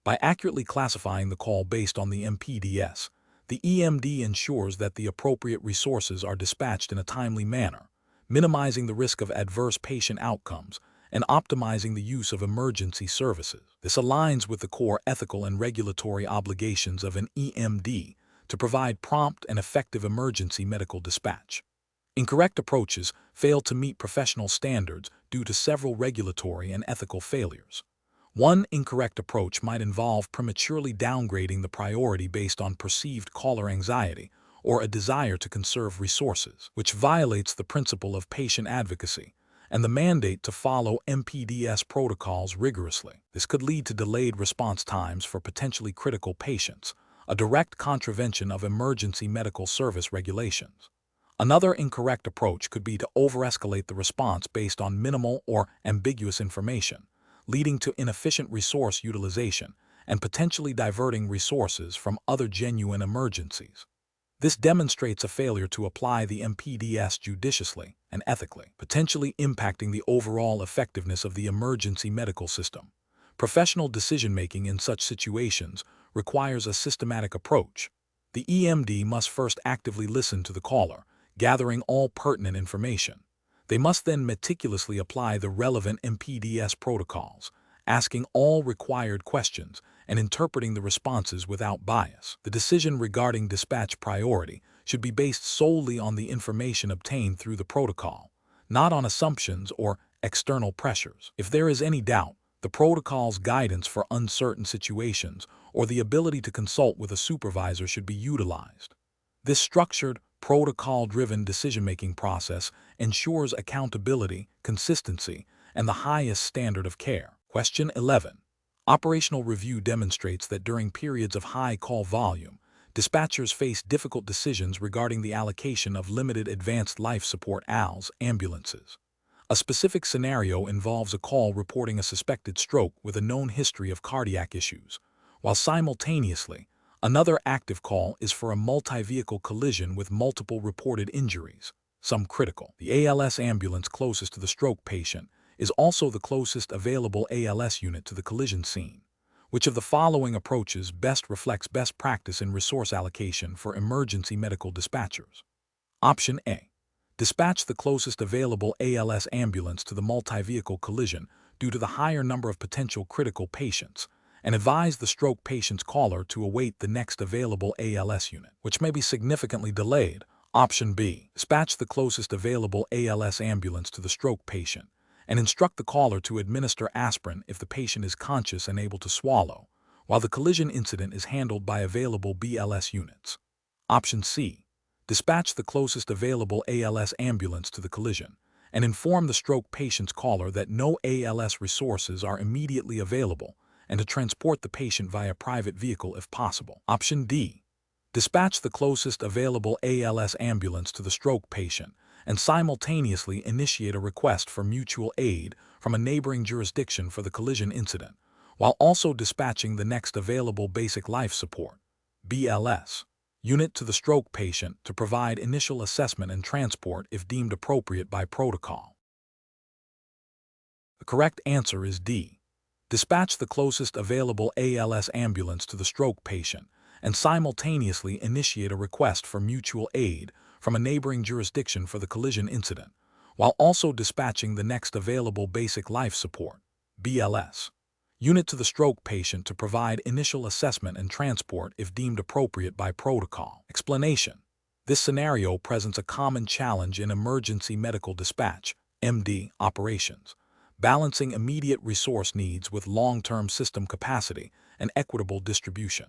By accurately classifying the call based on the MPDS, the EMD ensures that the appropriate resources are dispatched in a timely manner, minimizing the risk of adverse patient outcomes and optimizing the use of emergency services. This aligns with the core ethical and regulatory obligations of an EMD to provide prompt and effective emergency medical dispatch. Incorrect approaches fail to meet professional standards due to several regulatory and ethical failures. One incorrect approach might involve prematurely downgrading the priority based on perceived caller anxiety or a desire to conserve resources, which violates the principle of patient advocacy and the mandate to follow MPDS protocols rigorously. This could lead to delayed response times for potentially critical patients, a direct contravention of emergency medical service regulations. Another incorrect approach could be to overescalate the response based on minimal or ambiguous information, leading to inefficient resource utilization and potentially diverting resources from other genuine emergencies. This demonstrates a failure to apply the MPDS judiciously and ethically, potentially impacting the overall effectiveness of the emergency medical system. Professional decision-making in such situations requires a systematic approach. The EMD must first actively listen to the caller, gathering all pertinent information. They must then meticulously apply the relevant MPDS protocols, asking all required questions and interpreting the responses without bias. The decision regarding dispatch priority should be based solely on the information obtained through the protocol, not on assumptions or external pressures. If there is any doubt, the protocol's guidance for uncertain situations or the ability to consult with a supervisor should be utilized. This structured, protocol-driven decision-making process ensures accountability, consistency, and the highest standard of care. Question 11. Operational review demonstrates that during periods of high call volume, dispatchers face difficult decisions regarding the allocation of limited advanced life support ALS ambulances. A specific scenario involves a call reporting a suspected stroke with a known history of cardiac issues, while simultaneously, another active call is for a multi-vehicle collision with multiple reported injuries, some critical. The ALS ambulance closest to the stroke patient is also the closest available ALS unit to the collision scene. Which of the following approaches best reflects best practice in resource allocation for emergency medical dispatchers? Option A. Dispatch the closest available ALS ambulance to the multi-vehicle collision due to the higher number of potential critical patients, and advise the stroke patient's caller to await the next available ALS unit, which may be significantly delayed. Option B. Dispatch the closest available ALS ambulance to the stroke patient and instruct the caller to administer aspirin if the patient is conscious and able to swallow, while the collision incident is handled by available BLS units. Option C. Dispatch the closest available ALS ambulance to the collision, and inform the stroke patient's caller that no ALS resources are immediately available, and to transport the patient via private vehicle if possible. Option D. Dispatch the closest available ALS ambulance to the stroke patient and simultaneously initiate a request for mutual aid from a neighboring jurisdiction for the collision incident, while also dispatching the next available basic life support (BLS) unit to the stroke patient to provide initial assessment and transport if deemed appropriate by protocol. The correct answer is D. Dispatch the closest available ALS ambulance to the stroke patient and simultaneously initiate a request for mutual aid from a neighboring jurisdiction for the collision incident, while also dispatching the next available basic life support (BLS) unit to the stroke patient to provide initial assessment and transport if deemed appropriate by protocol. Explanation: this scenario presents a common challenge in emergency medical dispatch (EMD) operations, balancing immediate resource needs with long-term system capacity and equitable distribution.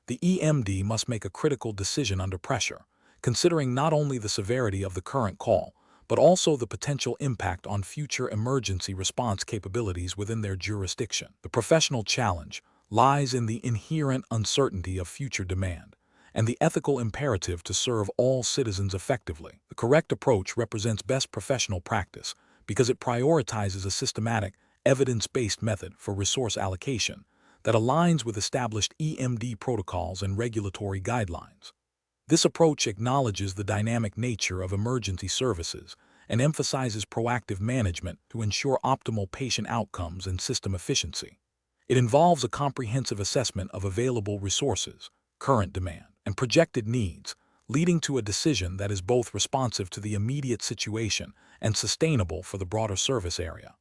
The EMD must make a critical decision under pressure, considering not only the severity of the current call, but also the potential impact on future emergency response capabilities within their jurisdiction. The professional challenge lies in the inherent uncertainty of future demand and the ethical imperative to serve all citizens effectively. The correct approach represents best professional practice because it prioritizes a systematic, evidence-based method for resource allocation that aligns with established EMD protocols and regulatory guidelines. This approach acknowledges the dynamic nature of emergency services and emphasizes proactive management to ensure optimal patient outcomes and system efficiency. It involves a comprehensive assessment of available resources, current demand, and projected needs, leading to a decision that is both responsive to the immediate situation and sustainable for the broader service area.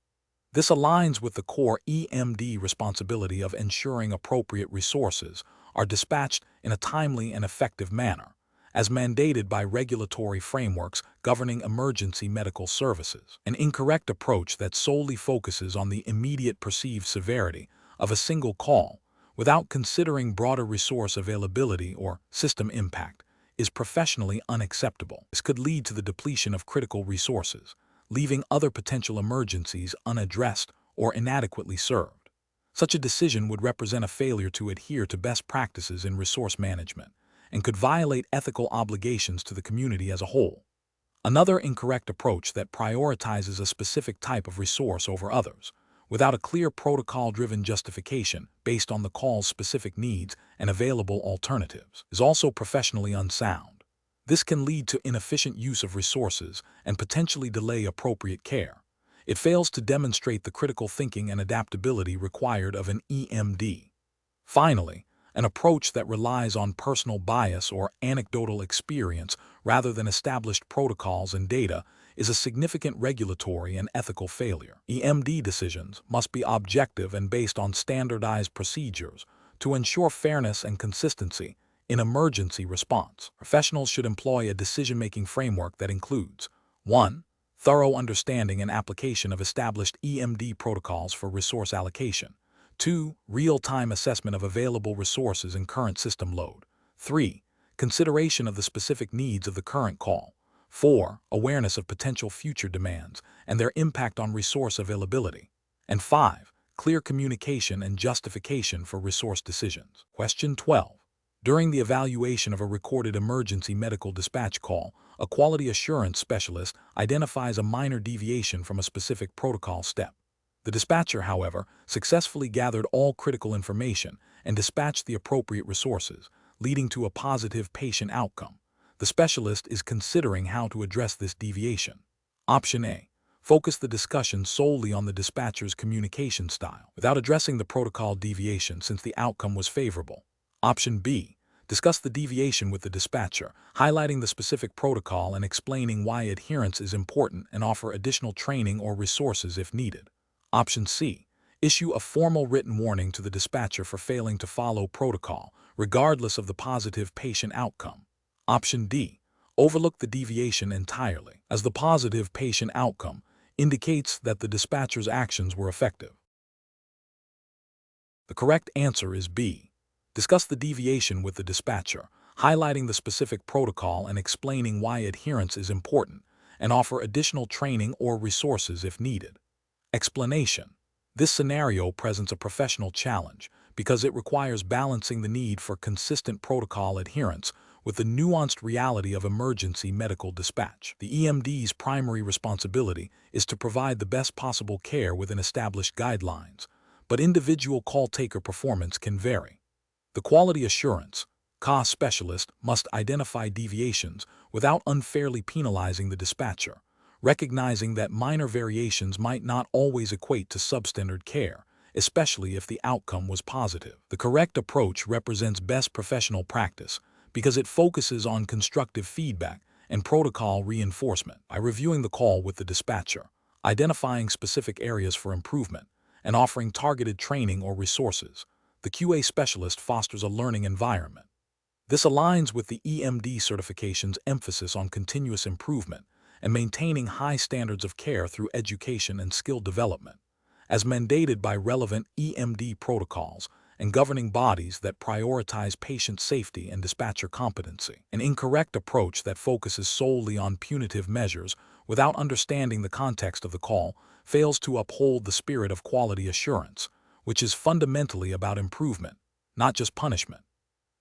This aligns with the core EMD responsibility of ensuring appropriate resources are dispatched in a timely and effective manner, as mandated by regulatory frameworks governing emergency medical services. An incorrect approach that solely focuses on the immediate perceived severity of a single call without considering broader resource availability or system impact is professionally unacceptable. This could lead to the depletion of critical resources, leaving other potential emergencies unaddressed or inadequately served. Such a decision would represent a failure to adhere to best practices in resource management and could violate ethical obligations to the community as a whole. Another incorrect approach that prioritizes a specific type of resource over others, without a clear protocol-driven justification based on the call's specific needs and available alternatives, is also professionally unsound. This can lead to inefficient use of resources and potentially delay appropriate care. It fails to demonstrate the critical thinking and adaptability required of an EMD. Finally, an approach that relies on personal bias or anecdotal experience rather than established protocols and data is a significant regulatory and ethical failure. EMD decisions must be objective and based on standardized procedures to ensure fairness and consistency in emergency response. Professionals should employ a decision-making framework that includes 1. Thorough understanding and application of established EMD protocols for resource allocation. 2. Real-time assessment of available resources and current system load. 3. Consideration of the specific needs of the current call. 4. Awareness of potential future demands and their impact on resource availability. And 5. Clear communication and justification for resource decisions. Question 12. During the evaluation of a recorded emergency medical dispatch call, a quality assurance specialist identifies a minor deviation from a specific protocol step. The dispatcher, however, successfully gathered all critical information and dispatched the appropriate resources, leading to a positive patient outcome. The specialist is considering how to address this deviation. Option A. Focus the discussion solely on the dispatcher's communication style, without addressing the protocol deviation since the outcome was favorable. Option B. Discuss the deviation with the dispatcher, highlighting the specific protocol and explaining why adherence is important and offer additional training or resources if needed. Option C. Issue a formal written warning to the dispatcher for failing to follow protocol, regardless of the positive patient outcome. Option D. Overlook the deviation entirely, as the positive patient outcome indicates that the dispatcher's actions were effective. The correct answer is B. Discuss the deviation with the dispatcher, highlighting the specific protocol and explaining why adherence is important, and offer additional training or resources if needed. Explanation. This scenario presents a professional challenge because it requires balancing the need for consistent protocol adherence with the nuanced reality of emergency medical dispatch. The EMD's primary responsibility is to provide the best possible care within established guidelines, but individual call-taker performance can vary. The quality assurance CAS specialist must identify deviations without unfairly penalizing the dispatcher, recognizing that minor variations might not always equate to substandard care, especially if the outcome was positive. The correct approach represents best professional practice because it focuses on constructive feedback and protocol reinforcement. By reviewing the call with the dispatcher, identifying specific areas for improvement, and offering targeted training or resources, the QA specialist fosters a learning environment. This aligns with the EMD certification's emphasis on continuous improvement and maintaining high standards of care through education and skill development, as mandated by relevant EMD protocols and governing bodies that prioritize patient safety and dispatcher competency. An incorrect approach that focuses solely on punitive measures without understanding the context of the call fails to uphold the spirit of quality assurance, which is fundamentally about improvement, not just punishment.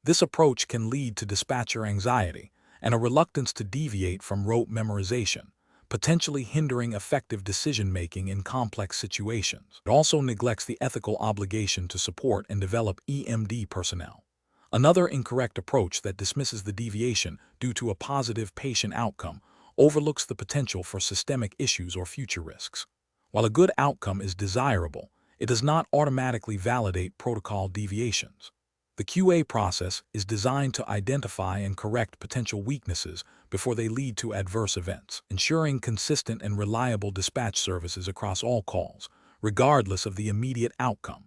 This approach can lead to dispatcher anxiety and a reluctance to deviate from rote memorization, potentially hindering effective decision-making in complex situations. It also neglects the ethical obligation to support and develop EMD personnel. Another incorrect approach that dismisses the deviation due to a positive patient outcome overlooks the potential for systemic issues or future risks. While a good outcome is desirable, it does not automatically validate protocol deviations. The QA process is designed to identify and correct potential weaknesses before they lead to adverse events, ensuring consistent and reliable dispatch services across all calls, regardless of the immediate outcome.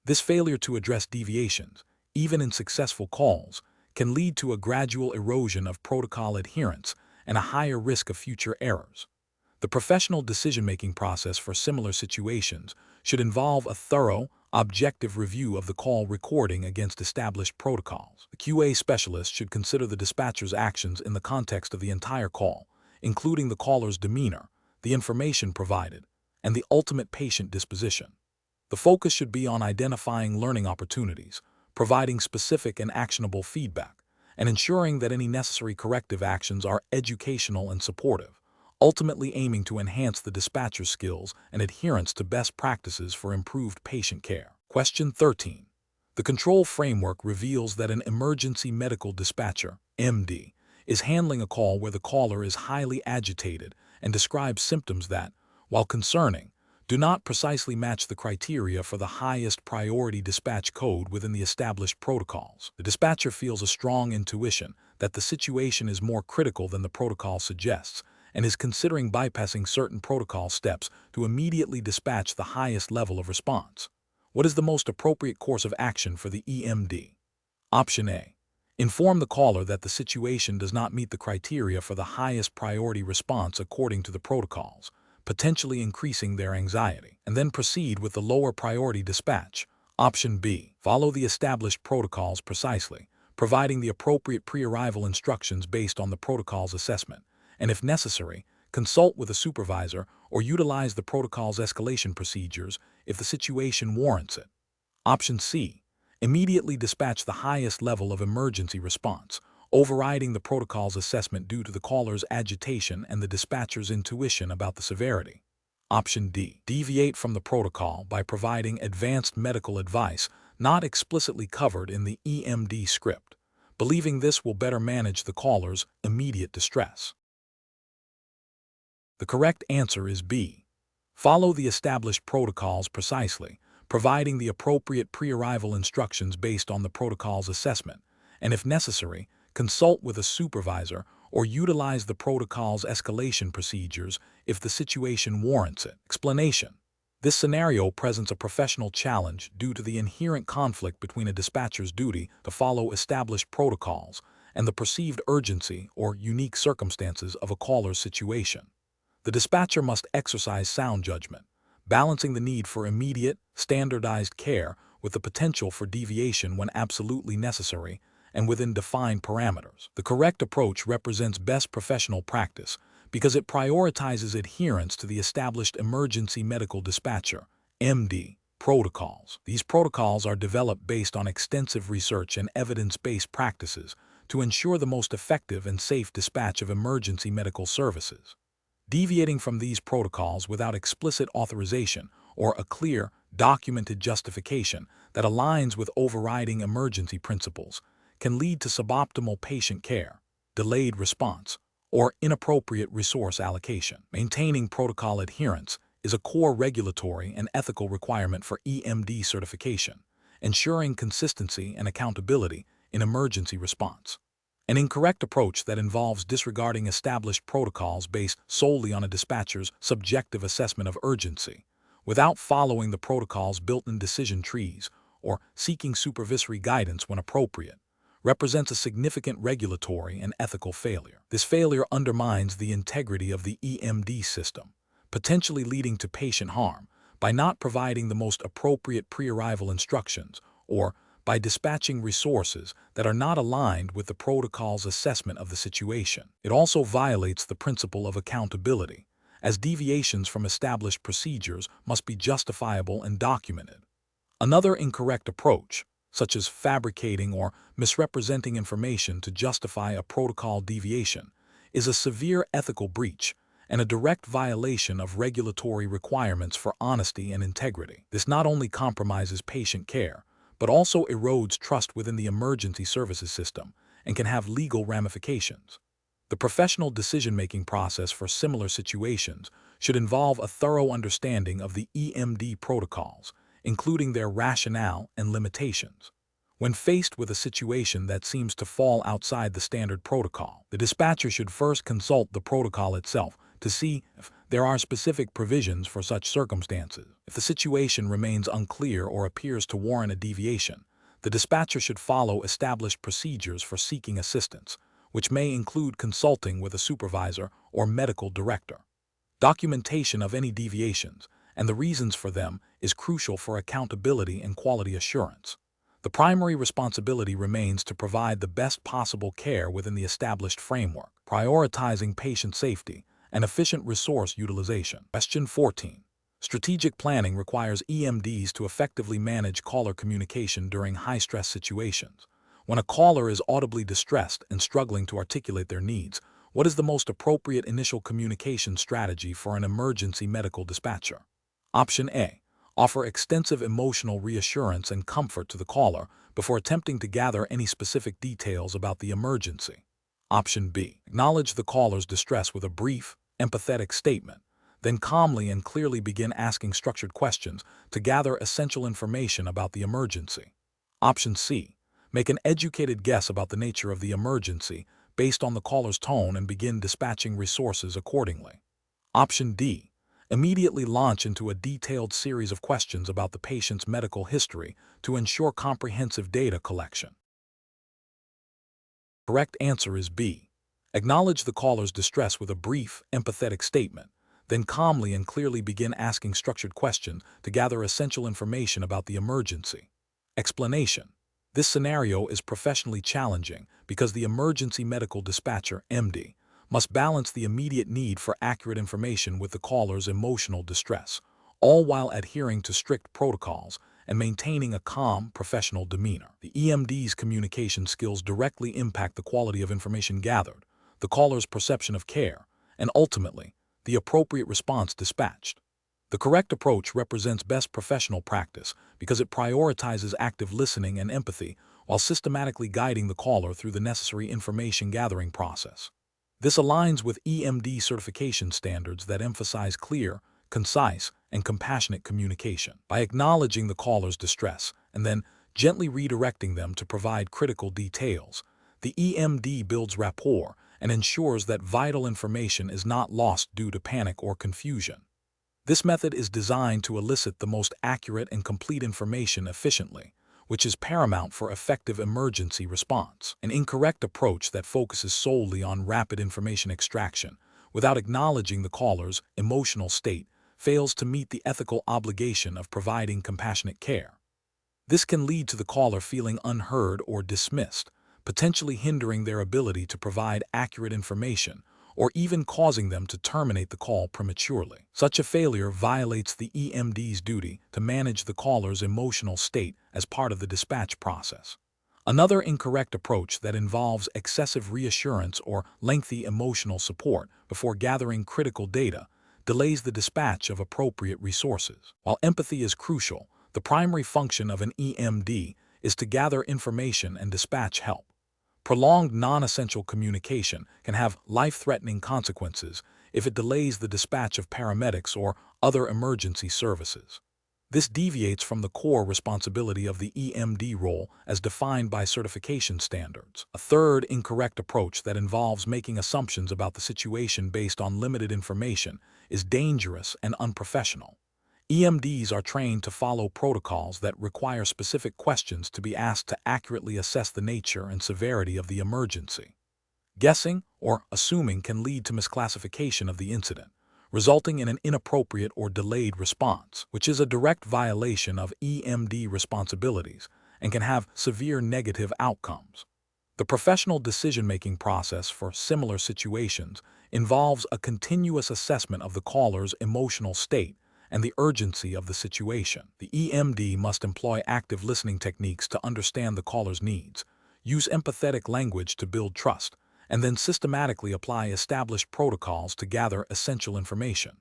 This failure to address deviations, even in successful calls, can lead to a gradual erosion of protocol adherence and a higher risk of future errors. The professional decision-making process for similar situations should involve a thorough, objective review of the call recording against established protocols. The QA specialist should consider the dispatcher's actions in the context of the entire call, including the caller's demeanor, the information provided, and the ultimate patient disposition. The focus should be on identifying learning opportunities, providing specific and actionable feedback, and ensuring that any necessary corrective actions are educational and supportive, ultimately aiming to enhance the dispatcher's skills and adherence to best practices for improved patient care. Question 13. The control framework reveals that an emergency medical dispatcher, EMD, is handling a call where the caller is highly agitated and describes symptoms that, while concerning, do not precisely match the criteria for the highest priority dispatch code within the established protocols. The dispatcher feels a strong intuition that the situation is more critical than the protocol suggests, and is considering bypassing certain protocol steps to immediately dispatch the highest level of response. What is the most appropriate course of action for the EMD? Option A. Inform the caller that the situation does not meet the criteria for the highest priority response according to the protocols, potentially increasing their anxiety, and then proceed with the lower priority dispatch. Option B. Follow the established protocols precisely, providing the appropriate pre-arrival instructions based on the protocol's assessment, and if necessary, consult with a supervisor or utilize the protocol's escalation procedures if the situation warrants it. Option C. Immediately dispatch the highest level of emergency response, overriding the protocol's assessment due to the caller's agitation and the dispatcher's intuition about the severity. Option D. Deviate from the protocol by providing advanced medical advice not explicitly covered in the EMD script, believing this will better manage the caller's immediate distress. The correct answer is B. Follow the established protocols precisely, providing the appropriate pre-arrival instructions based on the protocol's assessment, and if necessary, consult with a supervisor or utilize the protocol's escalation procedures if the situation warrants it. Explanation. This scenario presents a professional challenge due to the inherent conflict between a dispatcher's duty to follow established protocols and the perceived urgency or unique circumstances of a caller's situation. The dispatcher must exercise sound judgment, balancing the need for immediate, standardized care with the potential for deviation when absolutely necessary and within defined parameters. The correct approach represents best professional practice because it prioritizes adherence to the established emergency medical dispatcher (EMD) protocols. These protocols are developed based on extensive research and evidence-based practices to ensure the most effective and safe dispatch of emergency medical services. Deviating from these protocols without explicit authorization or a clear, documented justification that aligns with overriding emergency principles can lead to suboptimal patient care, delayed response, or inappropriate resource allocation. Maintaining protocol adherence is a core regulatory and ethical requirement for EMD certification, ensuring consistency and accountability in emergency response. An incorrect approach that involves disregarding established protocols based solely on a dispatcher's subjective assessment of urgency, without following the protocol's built-in decision trees or seeking supervisory guidance when appropriate, represents a significant regulatory and ethical failure. This failure undermines the integrity of the EMD system, potentially leading to patient harm by not providing the most appropriate pre-arrival instructions or by dispatching resources that are not aligned with the protocol's assessment of the situation. It also violates the principle of accountability, as deviations from established procedures must be justifiable and documented. Another incorrect approach, such as fabricating or misrepresenting information to justify a protocol deviation, is a severe ethical breach and a direct violation of regulatory requirements for honesty and integrity. This not only compromises patient care, but also erodes trust within the emergency services system and can have legal ramifications. The professional decision-making process for similar situations should involve a thorough understanding of the EMD protocols, including their rationale and limitations. When faced with a situation that seems to fall outside the standard protocol, the dispatcher should first consult the protocol itself to see if there are specific provisions for such circumstances. If the situation remains unclear or appears to warrant a deviation, the dispatcher should follow established procedures for seeking assistance, which may include consulting with a supervisor or medical director. Documentation of any deviations and the reasons for them is crucial for accountability and quality assurance. The primary responsibility remains to provide the best possible care within the established framework, prioritizing patient safety and efficient resource utilization. Question 14. Strategic planning requires EMDs to effectively manage caller communication during high-stress situations. When a caller is audibly distressed and struggling to articulate their needs, what is the most appropriate initial communication strategy for an emergency medical dispatcher? Option A. Offer extensive emotional reassurance and comfort to the caller before attempting to gather any specific details about the emergency. Option B. Acknowledge the caller's distress with a brief, empathetic statement, then calmly and clearly begin asking structured questions to gather essential information about the emergency. Option C. Make an educated guess about the nature of the emergency based on the caller's tone and begin dispatching resources accordingly. Option D. Immediately launch into a detailed series of questions about the patient's medical history to ensure comprehensive data collection. Correct answer is B. Acknowledge the caller's distress with a brief, empathetic statement, then calmly and clearly begin asking structured questions to gather essential information about the emergency. Explanation. This scenario is professionally challenging because the emergency medical dispatcher, (EMD), must balance the immediate need for accurate information with the caller's emotional distress, all while adhering to strict protocols and maintaining a calm, professional demeanor. The EMD's communication skills directly impact the quality of information gathered, the caller's perception of care, and ultimately, the appropriate response dispatched. The correct approach represents best professional practice because it prioritizes active listening and empathy while systematically guiding the caller through the necessary information gathering process. This aligns with EMD certification standards that emphasize clear, concise, and compassionate communication. By acknowledging the caller's distress and then gently redirecting them to provide critical details, the EMD builds rapport and ensures that vital information is not lost due to panic or confusion. This method is designed to elicit the most accurate and complete information efficiently, which is paramount for effective emergency response. An incorrect approach that focuses solely on rapid information extraction without acknowledging the caller's emotional state fails to meet the ethical obligation of providing compassionate care. This can lead to the caller feeling unheard or dismissed, potentially hindering their ability to provide accurate information or even causing them to terminate the call prematurely. Such a failure violates the EMD's duty to manage the caller's emotional state as part of the dispatch process. Another incorrect approach that involves excessive reassurance or lengthy emotional support before gathering critical data delays the dispatch of appropriate resources. While empathy is crucial, the primary function of an EMD is to gather information and dispatch help. Prolonged non-essential communication can have life-threatening consequences if it delays the dispatch of paramedics or other emergency services. This deviates from the core responsibility of the EMD role as defined by certification standards. A third incorrect approach that involves making assumptions about the situation based on limited information is dangerous and unprofessional. EMDs are trained to follow protocols that require specific questions to be asked to accurately assess the nature and severity of the emergency. Guessing or assuming can lead to misclassification of the incident, resulting in an inappropriate or delayed response, which is a direct violation of EMD responsibilities and can have severe negative outcomes. The professional decision-making process for similar situations involves a continuous assessment of the caller's emotional state and the urgency of the situation. The EMD must employ active listening techniques to understand the caller's needs, use empathetic language to build trust, and then systematically apply established protocols to gather essential information.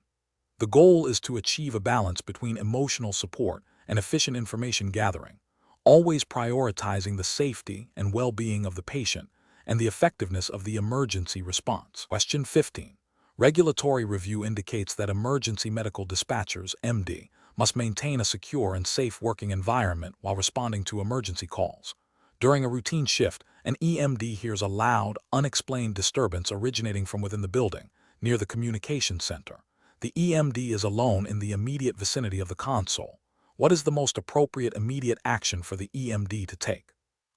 The goal is to achieve a balance between emotional support and efficient information gathering, always prioritizing the safety and well-being of the patient and the effectiveness of the emergency response. Question 15. Regulatory review indicates that emergency medical dispatchers, EMD, must maintain a secure and safe working environment while responding to emergency calls. During a routine shift, an EMD hears a loud, unexplained disturbance originating from within the building, near the communication center. The EMD is alone in the immediate vicinity of the console. What is the most appropriate immediate action for the EMD to take?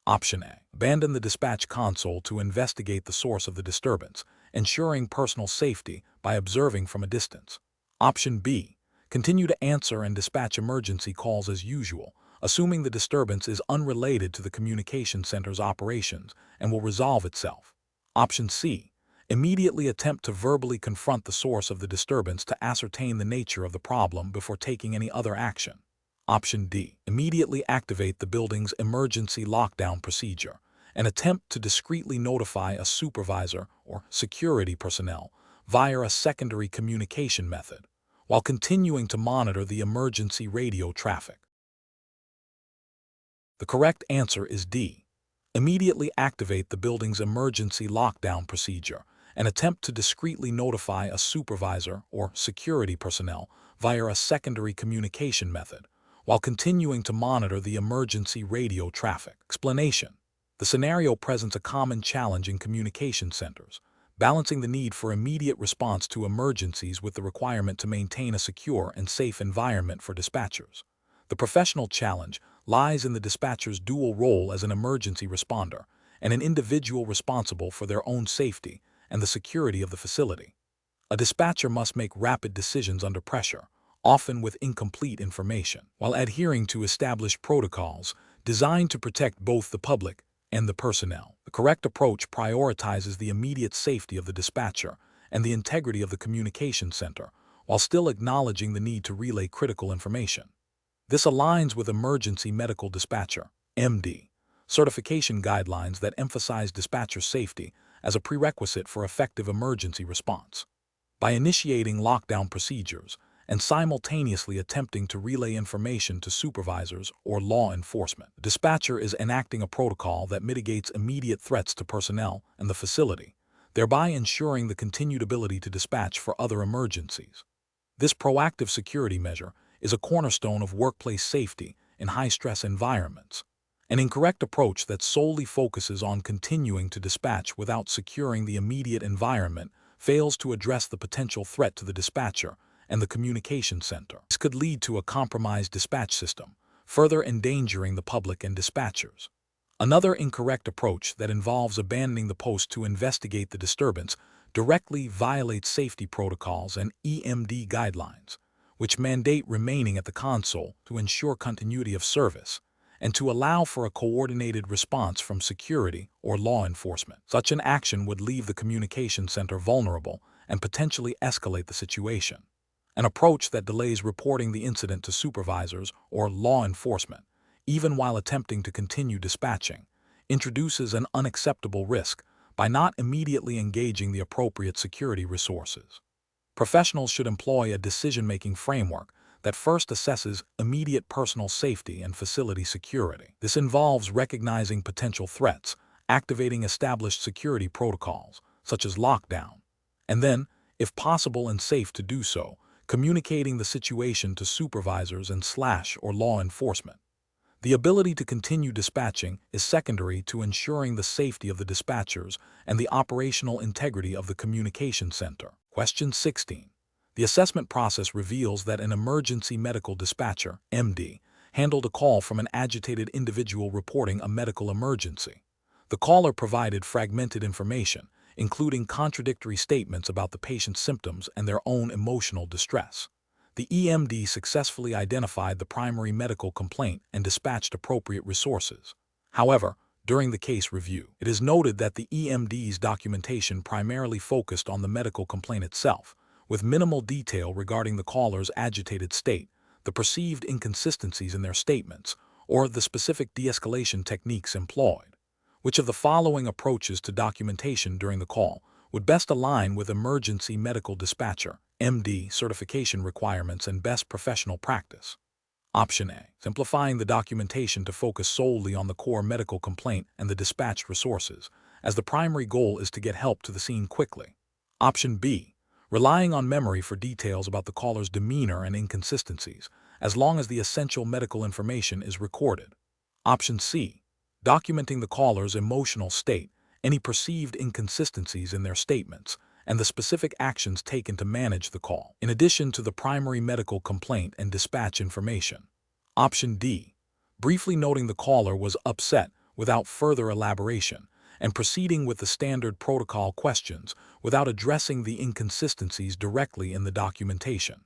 Option A. Abandon the dispatch console to investigate the source of the disturbance, ensuring personal safety by observing from a distance. Option B. Continue to answer and dispatch emergency calls as usual, assuming the disturbance is unrelated to the communication center's operations and will resolve itself. Option C. Immediately attempt to verbally confront the source of the disturbance to ascertain the nature of the problem before taking any other action. Option D. Immediately activate the building's emergency lockdown procedure and attempt to discreetly notify a supervisor or security personnel via a secondary communication method, while continuing to monitor the emergency radio traffic. The correct answer is D. Immediately activate the building's emergency lockdown procedure and attempt to discreetly notify a supervisor or security personnel via a secondary communication method, while continuing to monitor the emergency radio traffic. Explanation. The scenario presents a common challenge in communication centers, balancing the need for immediate response to emergencies with the requirement to maintain a secure and safe environment for dispatchers. The professional challenge lies in the dispatcher's dual role as an emergency responder and an individual responsible for their own safety and the security of the facility. A dispatcher must make rapid decisions under pressure, often with incomplete information, while adhering to established protocols designed to protect both the public and the personnel. The correct approach prioritizes the immediate safety of the dispatcher and the integrity of the communication center, while still acknowledging the need to relay critical information. This aligns with Emergency Medical Dispatcher (EMD) certification guidelines that emphasize dispatcher safety as a prerequisite for effective emergency response. By initiating lockdown procedures and simultaneously attempting to relay information to supervisors or law enforcement, the dispatcher is enacting a protocol that mitigates immediate threats to personnel and the facility, thereby ensuring the continued ability to dispatch for other emergencies. This proactive security measure is a cornerstone of workplace safety in high-stress environments. An incorrect approach that solely focuses on continuing to dispatch without securing the immediate environment fails to address the potential threat to the dispatcher and the communication center. This could lead to a compromised dispatch system, further endangering the public and dispatchers. Another incorrect approach that involves abandoning the post to investigate the disturbance directly violates safety protocols and EMD guidelines, which mandate remaining at the console to ensure continuity of service and to allow for a coordinated response from security or law enforcement. Such an action would leave the communication center vulnerable and potentially escalate the situation. An approach that delays reporting the incident to supervisors or law enforcement, even while attempting to continue dispatching, introduces an unacceptable risk by not immediately engaging the appropriate security resources. Professionals should employ a decision-making framework that first assesses immediate personal safety and facility security. This involves recognizing potential threats, activating established security protocols, such as lockdown, and then, if possible and safe to do so, communicating the situation to supervisors and/or law enforcement. The ability to continue dispatching is secondary to ensuring the safety of the dispatchers and the operational integrity of the communication center. Question 16. The assessment process reveals that an emergency medical dispatcher, EMD, handled a call from an agitated individual reporting a medical emergency. The caller provided fragmented information, including contradictory statements about the patient's symptoms and their own emotional distress. The EMD successfully identified the primary medical complaint and dispatched appropriate resources. However, during the case review, it is noted that the EMD's documentation primarily focused on the medical complaint itself, with minimal detail regarding the caller's agitated state, the perceived inconsistencies in their statements, or the specific de-escalation techniques employed. Which of the following approaches to documentation during the call would best align with emergency medical dispatcher, EMD, certification requirements and best professional practice? Option A. Simplifying the documentation to focus solely on the core medical complaint and the dispatched resources, as the primary goal is to get help to the scene quickly. Option B. Relying on memory for details about the caller's demeanor and inconsistencies, as long as the essential medical information is recorded. Option C. Documenting the caller's emotional state, any perceived inconsistencies in their statements, and the specific actions taken to manage the call, in addition to the primary medical complaint and dispatch information. Option D. Briefly noting the caller was upset without further elaboration, and proceeding with the standard protocol questions without addressing the inconsistencies directly in the documentation.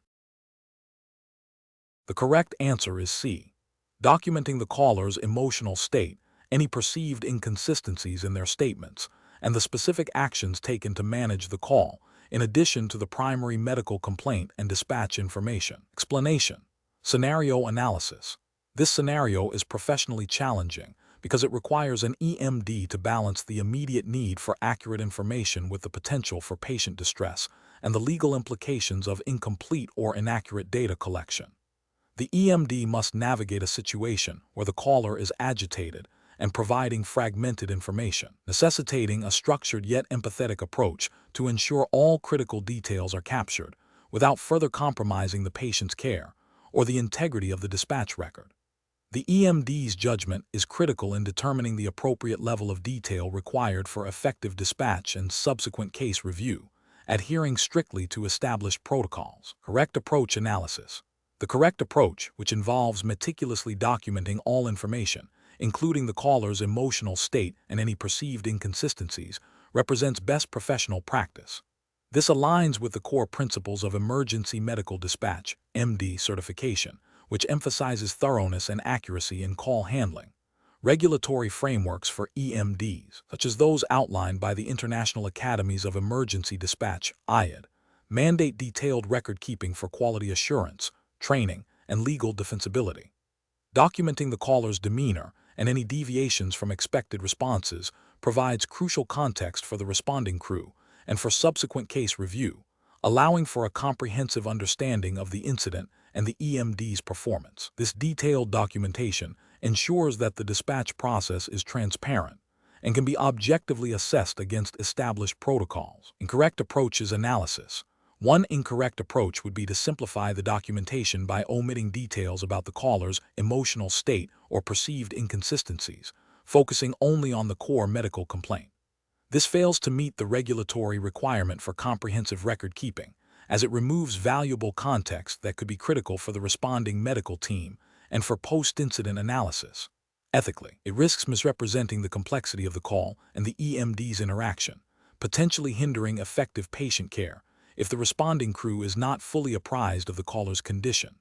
The correct answer is C. Documenting the caller's emotional state, any perceived inconsistencies in their statements, and the specific actions taken to manage the call, in addition to the primary medical complaint and dispatch information. Explanation. Scenario analysis. This scenario is professionally challenging because it requires an EMD to balance the immediate need for accurate information with the potential for patient distress and the legal implications of incomplete or inaccurate data collection. The EMD must navigate a situation where the caller is agitated and providing fragmented information, necessitating a structured yet empathetic approach to ensure all critical details are captured without further compromising the patient's care or the integrity of the dispatch record. The EMD's judgment is critical in determining the appropriate level of detail required for effective dispatch and subsequent case review, adhering strictly to established protocols. Correct approach analysis. The correct approach, which involves meticulously documenting all information, including the caller's emotional state and any perceived inconsistencies, represents best professional practice. This aligns with the core principles of emergency medical dispatch, EMD certification, which emphasizes thoroughness and accuracy in call handling. Regulatory frameworks for EMDs, such as those outlined by the International Academies of Emergency Dispatch, IAD, mandate detailed record-keeping for quality assurance, training, and legal defensibility. Documenting the caller's demeanor and any deviations from expected responses provides crucial context for the responding crew and for subsequent case review, allowing for a comprehensive understanding of the incident and the EMD's performance. This detailed documentation ensures that the dispatch process is transparent and can be objectively assessed against established protocols. Incorrect approaches analysis. One incorrect approach would be to simplify the documentation by omitting details about the caller's emotional state or perceived inconsistencies, focusing only on the core medical complaint. This fails to meet the regulatory requirement for comprehensive record keeping, as it removes valuable context that could be critical for the responding medical team and for post-incident analysis. Ethically, it risks misrepresenting the complexity of the call and the EMD's interaction, potentially hindering effective patient care if the responding crew is not fully apprised of the caller's condition.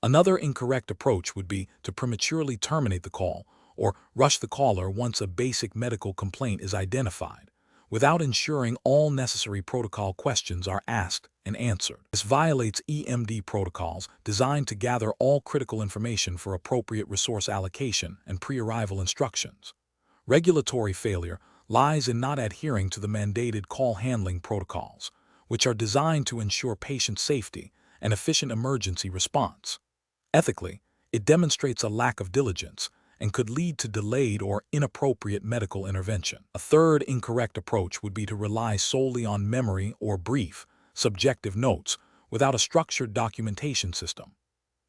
Another incorrect approach would be to prematurely terminate the call or rush the caller once a basic medical complaint is identified, without ensuring all necessary protocol questions are asked and answered. This violates EMD protocols designed to gather all critical information for appropriate resource allocation and pre-arrival instructions. Regulatory failure lies in not adhering to the mandated call handling protocols, which are designed to ensure patient safety and efficient emergency response. Ethically, it demonstrates a lack of diligence and could lead to delayed or inappropriate medical intervention. A third incorrect approach would be to rely solely on memory or brief, subjective notes without a structured documentation system.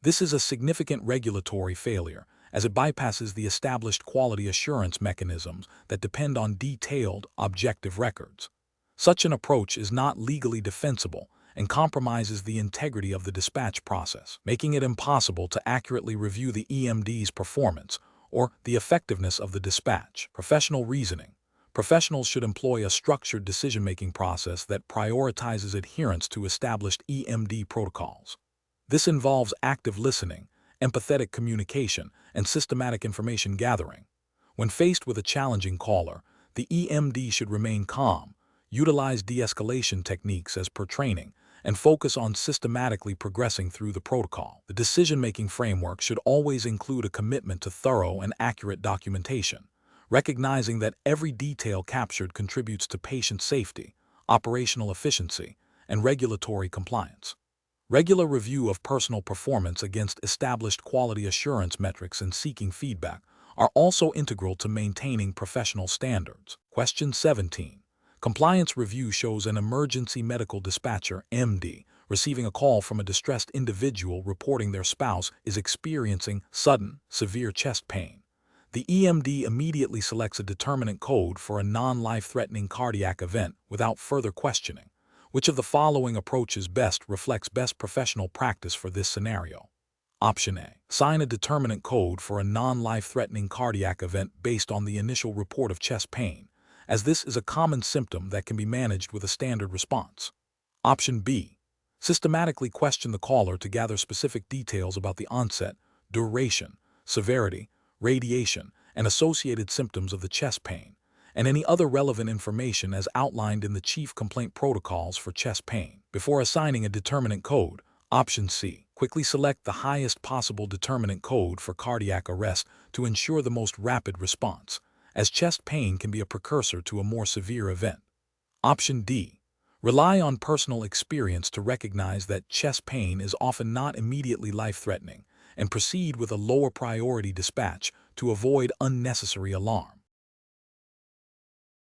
This is a significant regulatory failure, as it bypasses the established quality assurance mechanisms that depend on detailed, objective records. Such an approach is not legally defensible and compromises the integrity of the dispatch process, making it impossible to accurately review the EMD's performance or the effectiveness of the dispatch. Professional reasoning. Professionals should employ a structured decision-making process that prioritizes adherence to established EMD protocols. This involves active listening, empathetic communication, and systematic information gathering. When faced with a challenging caller, the EMD should remain calm, utilize de-escalation techniques as per training, and focus on systematically progressing through the protocol. The decision-making framework should always include a commitment to thorough and accurate documentation, recognizing that every detail captured contributes to patient safety, operational efficiency, and regulatory compliance. Regular review of personal performance against established quality assurance metrics and seeking feedback are also integral to maintaining professional standards. Question 17. Compliance review shows an emergency medical dispatcher, EMD, receiving a call from a distressed individual reporting their spouse is experiencing sudden, severe chest pain. The EMD immediately selects a determinant code for a non-life-threatening cardiac event without further questioning. Which of the following approaches best reflects best professional practice for this scenario? Option A. Assign a determinant code for a non-life-threatening cardiac event based on the initial report of chest pain, as this is a common symptom that can be managed with a standard response. Option B. Systematically question the caller to gather specific details about the onset, duration, severity, radiation, and associated symptoms of the chest pain, and any other relevant information as outlined in the chief complaint protocols for chest pain. Before assigning a determinant code, Option C. Quickly select the highest possible determinant code for cardiac arrest to ensure the most rapid response, as chest pain can be a precursor to a more severe event. Option D. Rely on personal experience to recognize that chest pain is often not immediately life-threatening, and proceed with a lower priority dispatch to avoid unnecessary alarm.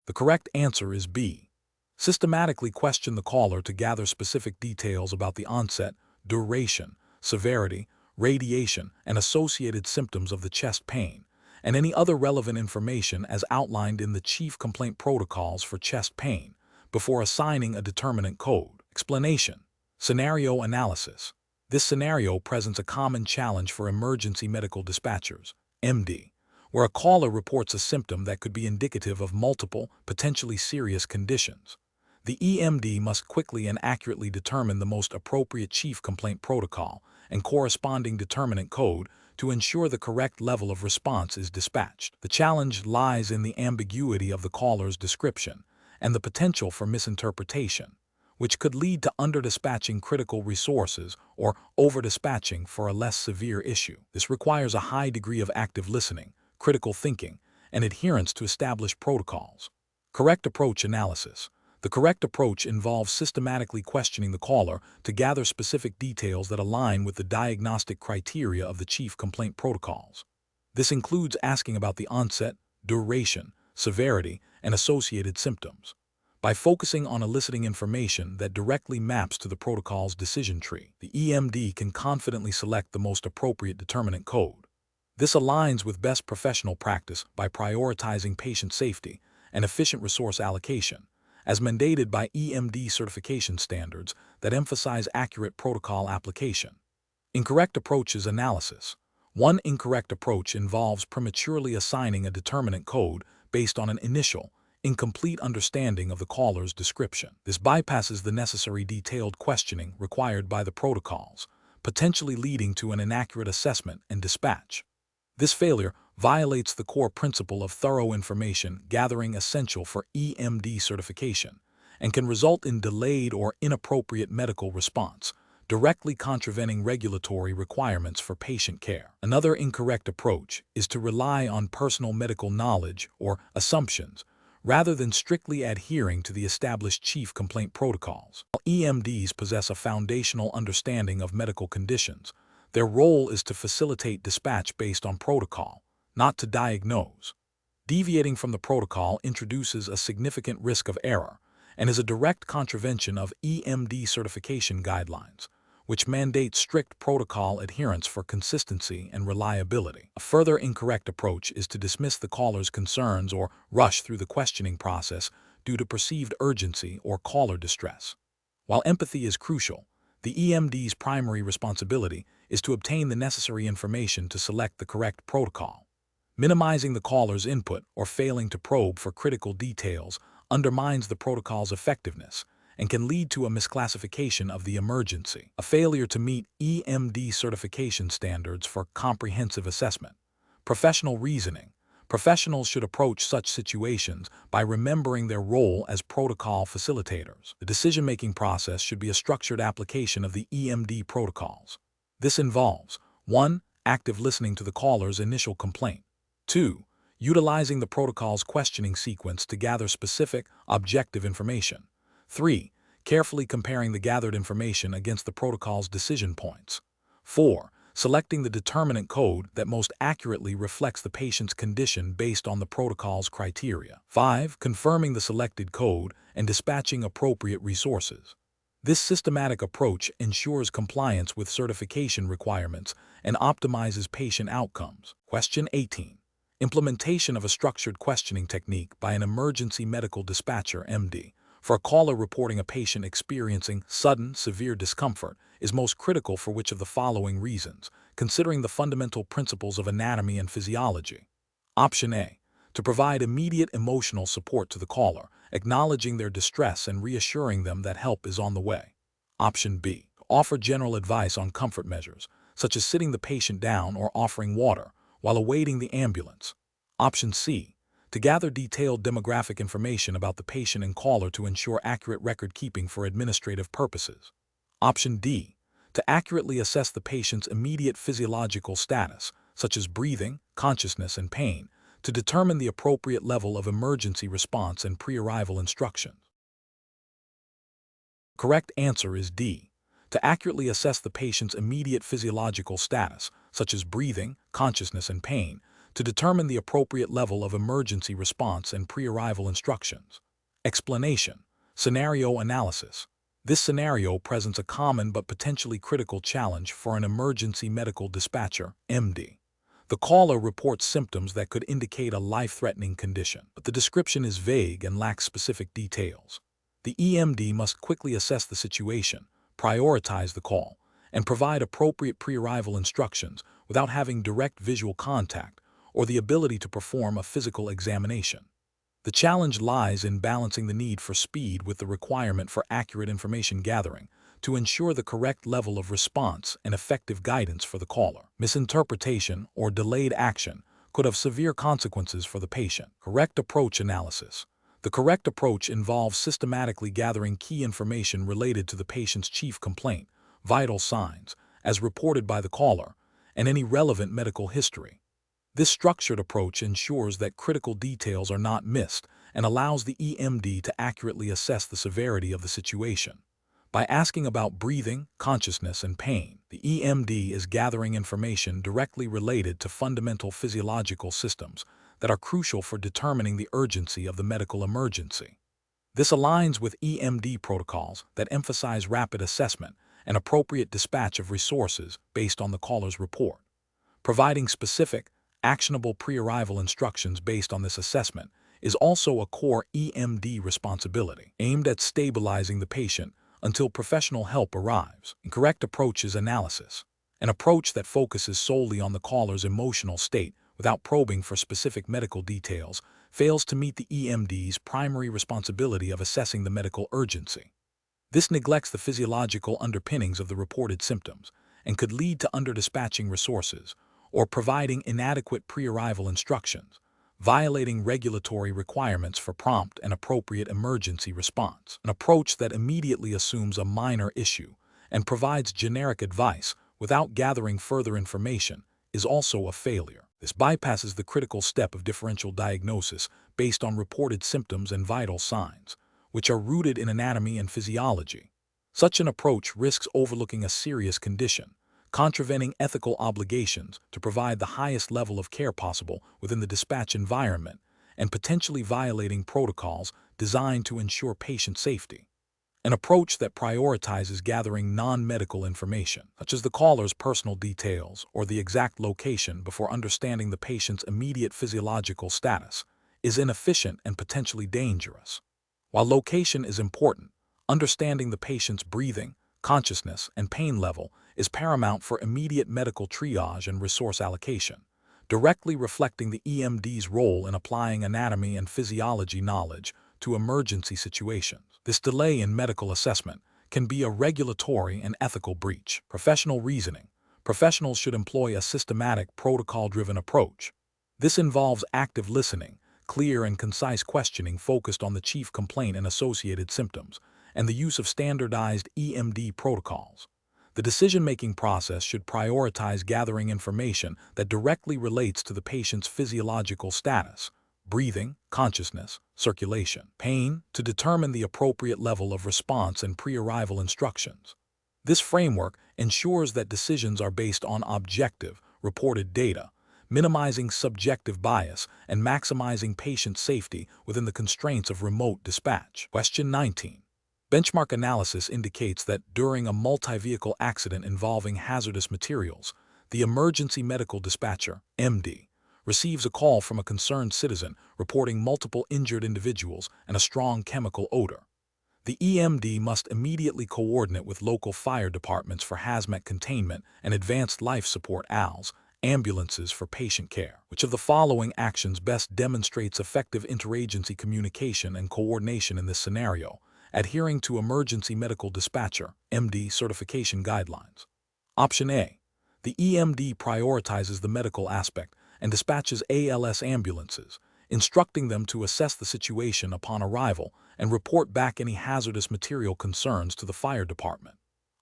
The correct answer is B. Systematically question the caller to gather specific details about the onset, duration, severity, radiation, and associated symptoms of the chest pain, and any other relevant information as outlined in the chief complaint protocols for chest pain, before assigning a determinant code. Explanation. Scenario analysis. This scenario presents a common challenge for emergency medical dispatchers, EMD, where a caller reports a symptom that could be indicative of multiple, potentially serious conditions. The EMD must quickly and accurately determine the most appropriate chief complaint protocol and corresponding determinant code to ensure the correct level of response is dispatched. The challenge lies in the ambiguity of the caller's description and the potential for misinterpretation, which could lead to under-dispatching critical resources or over-dispatching for a less severe issue. This requires a high degree of active listening, critical thinking, and adherence to established protocols. Correct approach analysis. The correct approach involves systematically questioning the caller to gather specific details that align with the diagnostic criteria of the chief complaint protocols. This includes asking about the onset, duration, severity, and associated symptoms. By focusing on eliciting information that directly maps to the protocol's decision tree, the EMD can confidently select the most appropriate determinant code. This aligns with best professional practice by prioritizing patient safety and efficient resource allocation, as mandated by EMD certification standards that emphasize accurate protocol application. Incorrect approaches analysis. One incorrect approach involves prematurely assigning a determinant code based on an initial, incomplete understanding of the caller's description. This bypasses the necessary detailed questioning required by the protocols, potentially leading to an inaccurate assessment and dispatch. This failure violates the core principle of thorough information gathering essential for EMD certification and can result in delayed or inappropriate medical response, directly contravening regulatory requirements for patient care. Another incorrect approach is to rely on personal medical knowledge or assumptions rather than strictly adhering to the established chief complaint protocols. While EMDs possess a foundational understanding of medical conditions, their role is to facilitate dispatch based on protocol, not to diagnose. Deviating from the protocol introduces a significant risk of error and is a direct contravention of EMD certification guidelines, which mandate strict protocol adherence for consistency and reliability. A further incorrect approach is to dismiss the caller's concerns or rush through the questioning process due to perceived urgency or caller distress. While empathy is crucial, the EMD's primary responsibility is to obtain the necessary information to select the correct protocol. Minimizing the caller's input or failing to probe for critical details undermines the protocol's effectiveness and can lead to a misclassification of the emergency. A failure to meet EMD certification standards for comprehensive assessment. Professional reasoning. Professionals should approach such situations by remembering their role as protocol facilitators. The decision-making process should be a structured application of the EMD protocols. This involves 1. Active listening to the caller's initial complaint. 2. Utilizing the protocol's questioning sequence to gather specific, objective information. 3. Carefully comparing the gathered information against the protocol's decision points. 4. Selecting the determinant code that most accurately reflects the patient's condition based on the protocol's criteria. 5. Confirming the selected code and dispatching appropriate resources. This systematic approach ensures compliance with certification requirements and optimizes patient outcomes. Question 18. Implementation of a structured questioning technique by an emergency medical dispatcher (MD) for a caller reporting a patient experiencing sudden, severe discomfort is most critical for which of the following reasons, considering the fundamental principles of anatomy and physiology. Option A. To provide immediate emotional support to the caller, acknowledging their distress and reassuring them that help is on the way. Option B. Offer general advice on comfort measures, such as sitting the patient down or offering water while awaiting the ambulance. Option C. To gather detailed demographic information about the patient and caller to ensure accurate record keeping for administrative purposes. Option D. To accurately assess the patient's immediate physiological status, such as breathing, consciousness, and pain, to determine the appropriate level of emergency response and pre-arrival instructions. The correct answer is D. To accurately assess the patient's immediate physiological status, such as breathing, consciousness, and pain, to determine the appropriate level of emergency response and pre-arrival instructions. Explanation. Scenario analysis. This scenario presents a common but potentially critical challenge for an emergency medical dispatcher, MD. The caller reports symptoms that could indicate a life-threatening condition, but the description is vague and lacks specific details. The EMD must quickly assess the situation, prioritize the call, and provide appropriate pre-arrival instructions without having direct visual contact or the ability to perform a physical examination. The challenge lies in balancing the need for speed with the requirement for accurate information gathering to ensure the correct level of response and effective guidance for the caller. Misinterpretation or delayed action could have severe consequences for the patient. Correct approach analysis. The correct approach involves systematically gathering key information related to the patient's chief complaint, vital signs, as reported by the caller, and any relevant medical history. This structured approach ensures that critical details are not missed and allows the EMD to accurately assess the severity of the situation. By asking about breathing, consciousness, and pain, the EMD is gathering information directly related to fundamental physiological systems that are crucial for determining the urgency of the medical emergency. This aligns with EMD protocols that emphasize rapid assessment and appropriate dispatch of resources based on the caller's report. Providing specific, actionable pre-arrival instructions based on this assessment is also a core EMD responsibility, aimed at stabilizing the patient until professional help arrives. Correct approach is analysis, an approach that focuses solely on the caller's emotional state without probing for specific medical details, fails to meet the EMD's primary responsibility of assessing the medical urgency. This neglects the physiological underpinnings of the reported symptoms and could lead to under-dispatching resources or providing inadequate pre-arrival instructions, violating regulatory requirements for prompt and appropriate emergency response. An approach that immediately assumes a minor issue and provides generic advice without gathering further information is also a failure. This bypasses the critical step of differential diagnosis based on reported symptoms and vital signs, which are rooted in anatomy and physiology. Such an approach risks overlooking a serious condition, contravening ethical obligations to provide the highest level of care possible within the dispatch environment, and potentially violating protocols designed to ensure patient safety. An approach that prioritizes gathering non-medical information, such as the caller's personal details or the exact location before understanding the patient's immediate physiological status, is inefficient and potentially dangerous. While location is important, understanding the patient's breathing, consciousness, and pain level is paramount for immediate medical triage and resource allocation, directly reflecting the EMD's role in applying anatomy and physiology knowledge to emergency situations. This delay in medical assessment can be a regulatory and ethical breach. Professional reasoning. Professionals should employ a systematic, protocol-driven approach. This involves active listening, clear and concise questioning focused on the chief complaint and associated symptoms, and the use of standardized EMD protocols. The decision-making process should prioritize gathering information that directly relates to the patient's physiological status, breathing, consciousness, circulation, pain, to determine the appropriate level of response and pre-arrival instructions. This framework ensures that decisions are based on objective, reported data, minimizing subjective bias and maximizing patient safety within the constraints of remote dispatch. Question 19. Benchmark analysis indicates that during a multi-vehicle accident involving hazardous materials, the emergency medical dispatcher, EMD, receives a call from a concerned citizen reporting multiple injured individuals and a strong chemical odor. The EMD must immediately coordinate with local fire departments for hazmat containment and advanced life support ALS, ambulances for patient care. Which of the following actions best demonstrates effective interagency communication and coordination in this scenario, adhering to emergency medical dispatcher, MD certification guidelines? Option A. The EMD prioritizes the medical aspect and dispatches ALS ambulances, instructing them to assess the situation upon arrival and report back any hazardous material concerns to the fire department.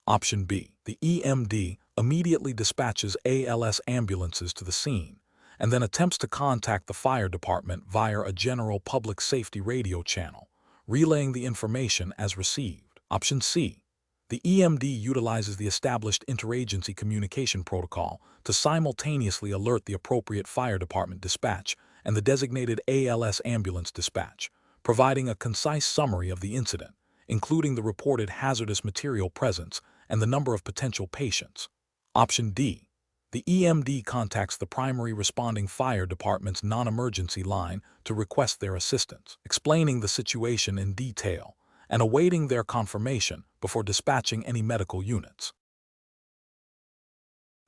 Option B. The EMD immediately dispatches ALS ambulances to the scene and then attempts to contact the fire department via a general public safety radio channel, relaying the information as received. Option C. The EMD utilizes the established interagency communication protocol to simultaneously alert the appropriate fire department dispatch and the designated ALS ambulance dispatch, providing a concise summary of the incident, including the reported hazardous material presence and the number of potential patients. Option D. The EMD contacts the primary responding fire department's non-emergency line to request their assistance, explaining the situation in detail and awaiting their confirmation before dispatching any medical units.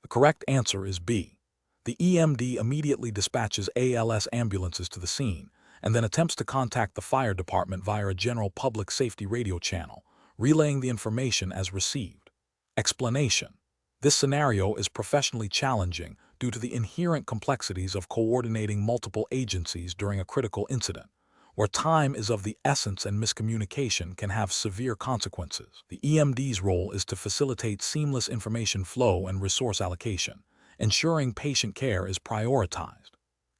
The correct answer is B. The EMD immediately dispatches ALS ambulances to the scene and then attempts to contact the fire department via a general public safety radio channel, relaying the information as received. Explanation. This scenario is professionally challenging due to the inherent complexities of coordinating multiple agencies during a critical incident, where time is of the essence and miscommunication can have severe consequences. The EMD's role is to facilitate seamless information flow and resource allocation, ensuring patient care is prioritized.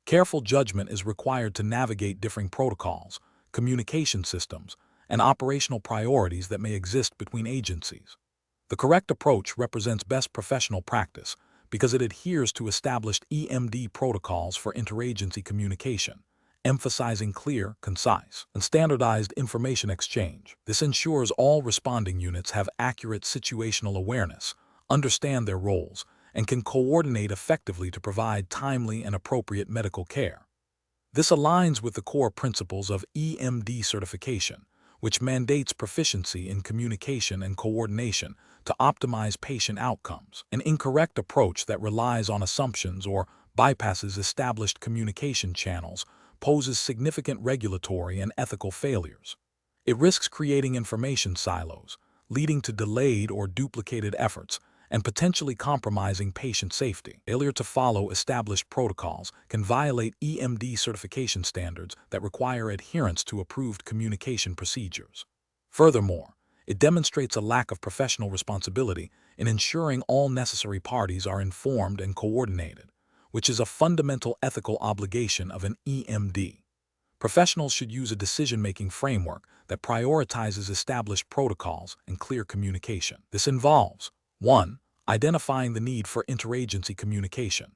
Careful judgment is required to navigate differing protocols, communication systems, and operational priorities that may exist between agencies. The correct approach represents best professional practice because it adheres to established EMD protocols for interagency communication, emphasizing clear, concise, and standardized information exchange. This ensures all responding units have accurate situational awareness, understand their roles, and can coordinate effectively to provide timely and appropriate medical care. This aligns with the core principles of EMD certification, which mandates proficiency in communication and coordination to optimize patient outcomes. An incorrect approach that relies on assumptions or bypasses established communication channels poses significant regulatory and ethical failures. It risks creating information silos, leading to delayed or duplicated efforts, and potentially compromising patient safety. Failure to follow established protocols can violate EMD certification standards that require adherence to approved communication procedures. Furthermore, it demonstrates a lack of professional responsibility in ensuring all necessary parties are informed and coordinated, which is a fundamental ethical obligation of an EMD. Professionals should use a decision-making framework that prioritizes established protocols and clear communication. This involves 1. Identifying the need for interagency communication.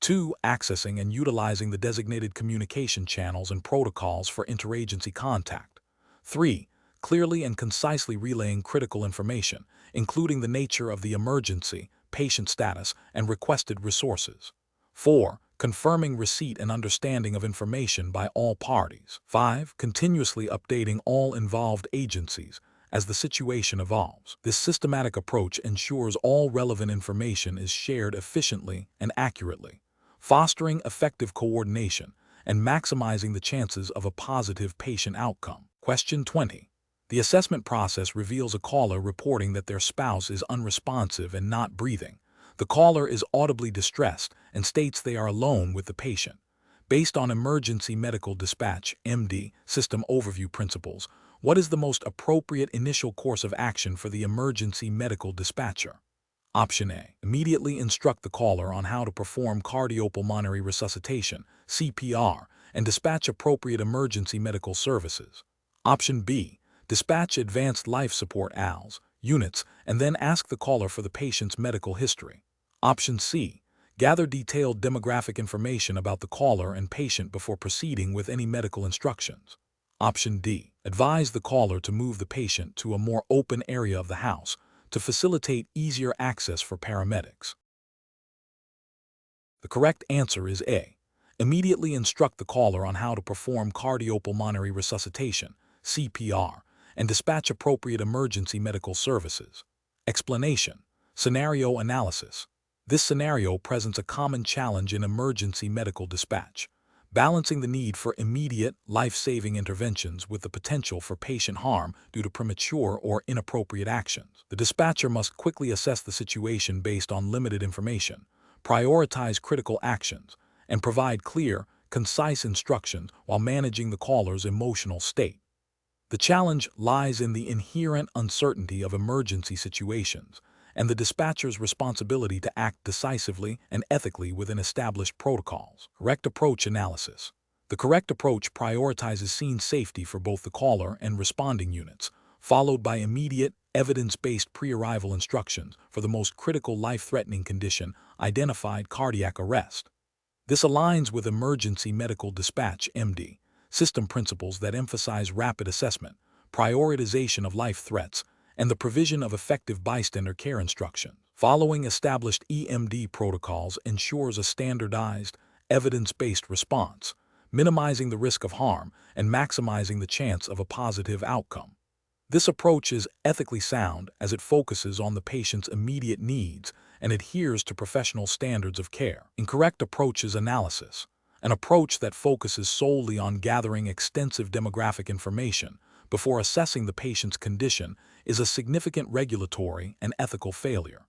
2. Accessing and utilizing the designated communication channels and protocols for interagency contact. 3. Clearly and concisely relaying critical information, including the nature of the emergency, patient status, and requested resources. 4. Confirming receipt and understanding of information by all parties. 5. Continuously updating all involved agencies as the situation evolves. This systematic approach ensures all relevant information is shared efficiently and accurately, fostering effective coordination and maximizing the chances of a positive patient outcome. Question 20. The assessment process reveals a caller reporting that their spouse is unresponsive and not breathing. The caller is audibly distressed and states they are alone with the patient. Based on emergency medical dispatch (EMD) system overview principles, what is the most appropriate initial course of action for the emergency medical dispatcher? Option A. Immediately instruct the caller on how to perform cardiopulmonary resuscitation (CPR) and dispatch appropriate emergency medical services. Option B. Dispatch advanced life support ALS units and then ask the caller for the patient's medical history. Option C. Gather detailed demographic information about the caller and patient before proceeding with any medical instructions. Option D. Advise the caller to move the patient to a more open area of the house to facilitate easier access for paramedics. The correct answer is A. Immediately instruct the caller on how to perform cardiopulmonary resuscitation (CPR) and dispatch appropriate emergency medical services. Explanation. Scenario analysis. This scenario presents a common challenge in emergency medical dispatch, balancing the need for immediate, life-saving interventions with the potential for patient harm due to premature or inappropriate actions. The dispatcher must quickly assess the situation based on limited information, prioritize critical actions, and provide clear, concise instructions while managing the caller's emotional state. The challenge lies in the inherent uncertainty of emergency situations and the dispatcher's responsibility to act decisively and ethically within established protocols. Correct approach analysis. The correct approach prioritizes scene safety for both the caller and responding units, followed by immediate, evidence-based pre-arrival instructions for the most critical life-threatening condition, identified cardiac arrest. This aligns with emergency medical dispatch (EMD) system principles that emphasize rapid assessment, prioritization of life threats, and the provision of effective bystander care instruction. Following established EMD protocols ensures a standardized, evidence-based response, minimizing the risk of harm and maximizing the chance of a positive outcome. This approach is ethically sound as it focuses on the patient's immediate needs and adheres to professional standards of care. Incorrect approach is analysis. An approach that focuses solely on gathering extensive demographic information before assessing the patient's condition is a significant regulatory and ethical failure.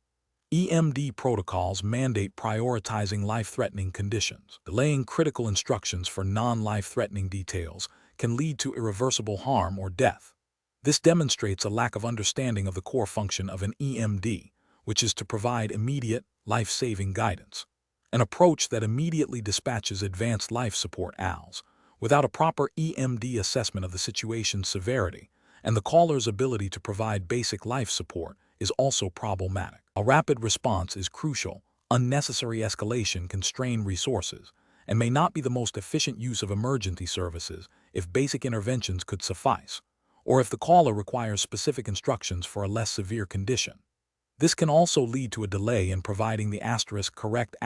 EMD protocols mandate prioritizing life-threatening conditions. Delaying critical instructions for non-life-threatening details can lead to irreversible harm or death. This demonstrates a lack of understanding of the core function of an EMD, which is to provide immediate, life-saving guidance. An approach that immediately dispatches advanced life support ALS without a proper EMD assessment of the situation's severity and the caller's ability to provide basic life support is also problematic. A rapid response is crucial. Unnecessary escalation can strain resources and may not be the most efficient use of emergency services if basic interventions could suffice, or if the caller requires specific instructions for a less severe condition. This can also lead to a delay in providing the correct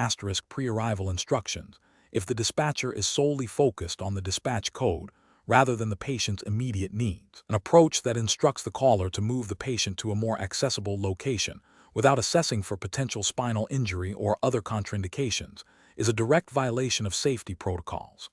pre-arrival instructions if the dispatcher is solely focused on the dispatch code rather than the patient's immediate needs. An approach that instructs the caller to move the patient to a more accessible location without assessing for potential spinal injury or other contraindications is a direct violation of safety protocols.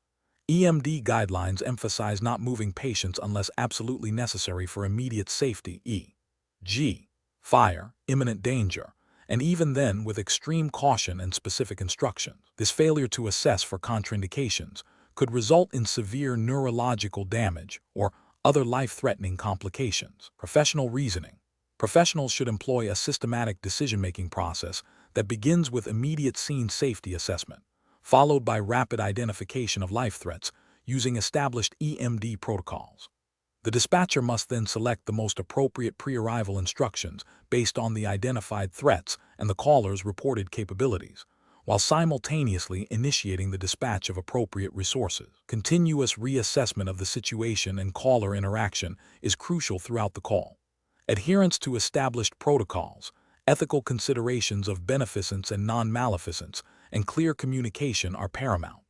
EMD guidelines emphasize not moving patients unless absolutely necessary for immediate safety, e.g., fire, imminent danger, and even then with extreme caution and specific instructions. This failure to assess for contraindications could result in severe neurological damage or other life-threatening complications. Professional reasoning. Professionals should employ a systematic decision-making process that begins with immediate scene safety assessment, followed by rapid identification of life threats using established EMD protocols. The dispatcher must then select the most appropriate pre-arrival instructions based on the identified threats and the caller's reported capabilities, while simultaneously initiating the dispatch of appropriate resources. Continuous reassessment of the situation and caller interaction is crucial throughout the call. Adherence to established protocols, ethical considerations of beneficence and non-maleficence, and clear communication are paramount.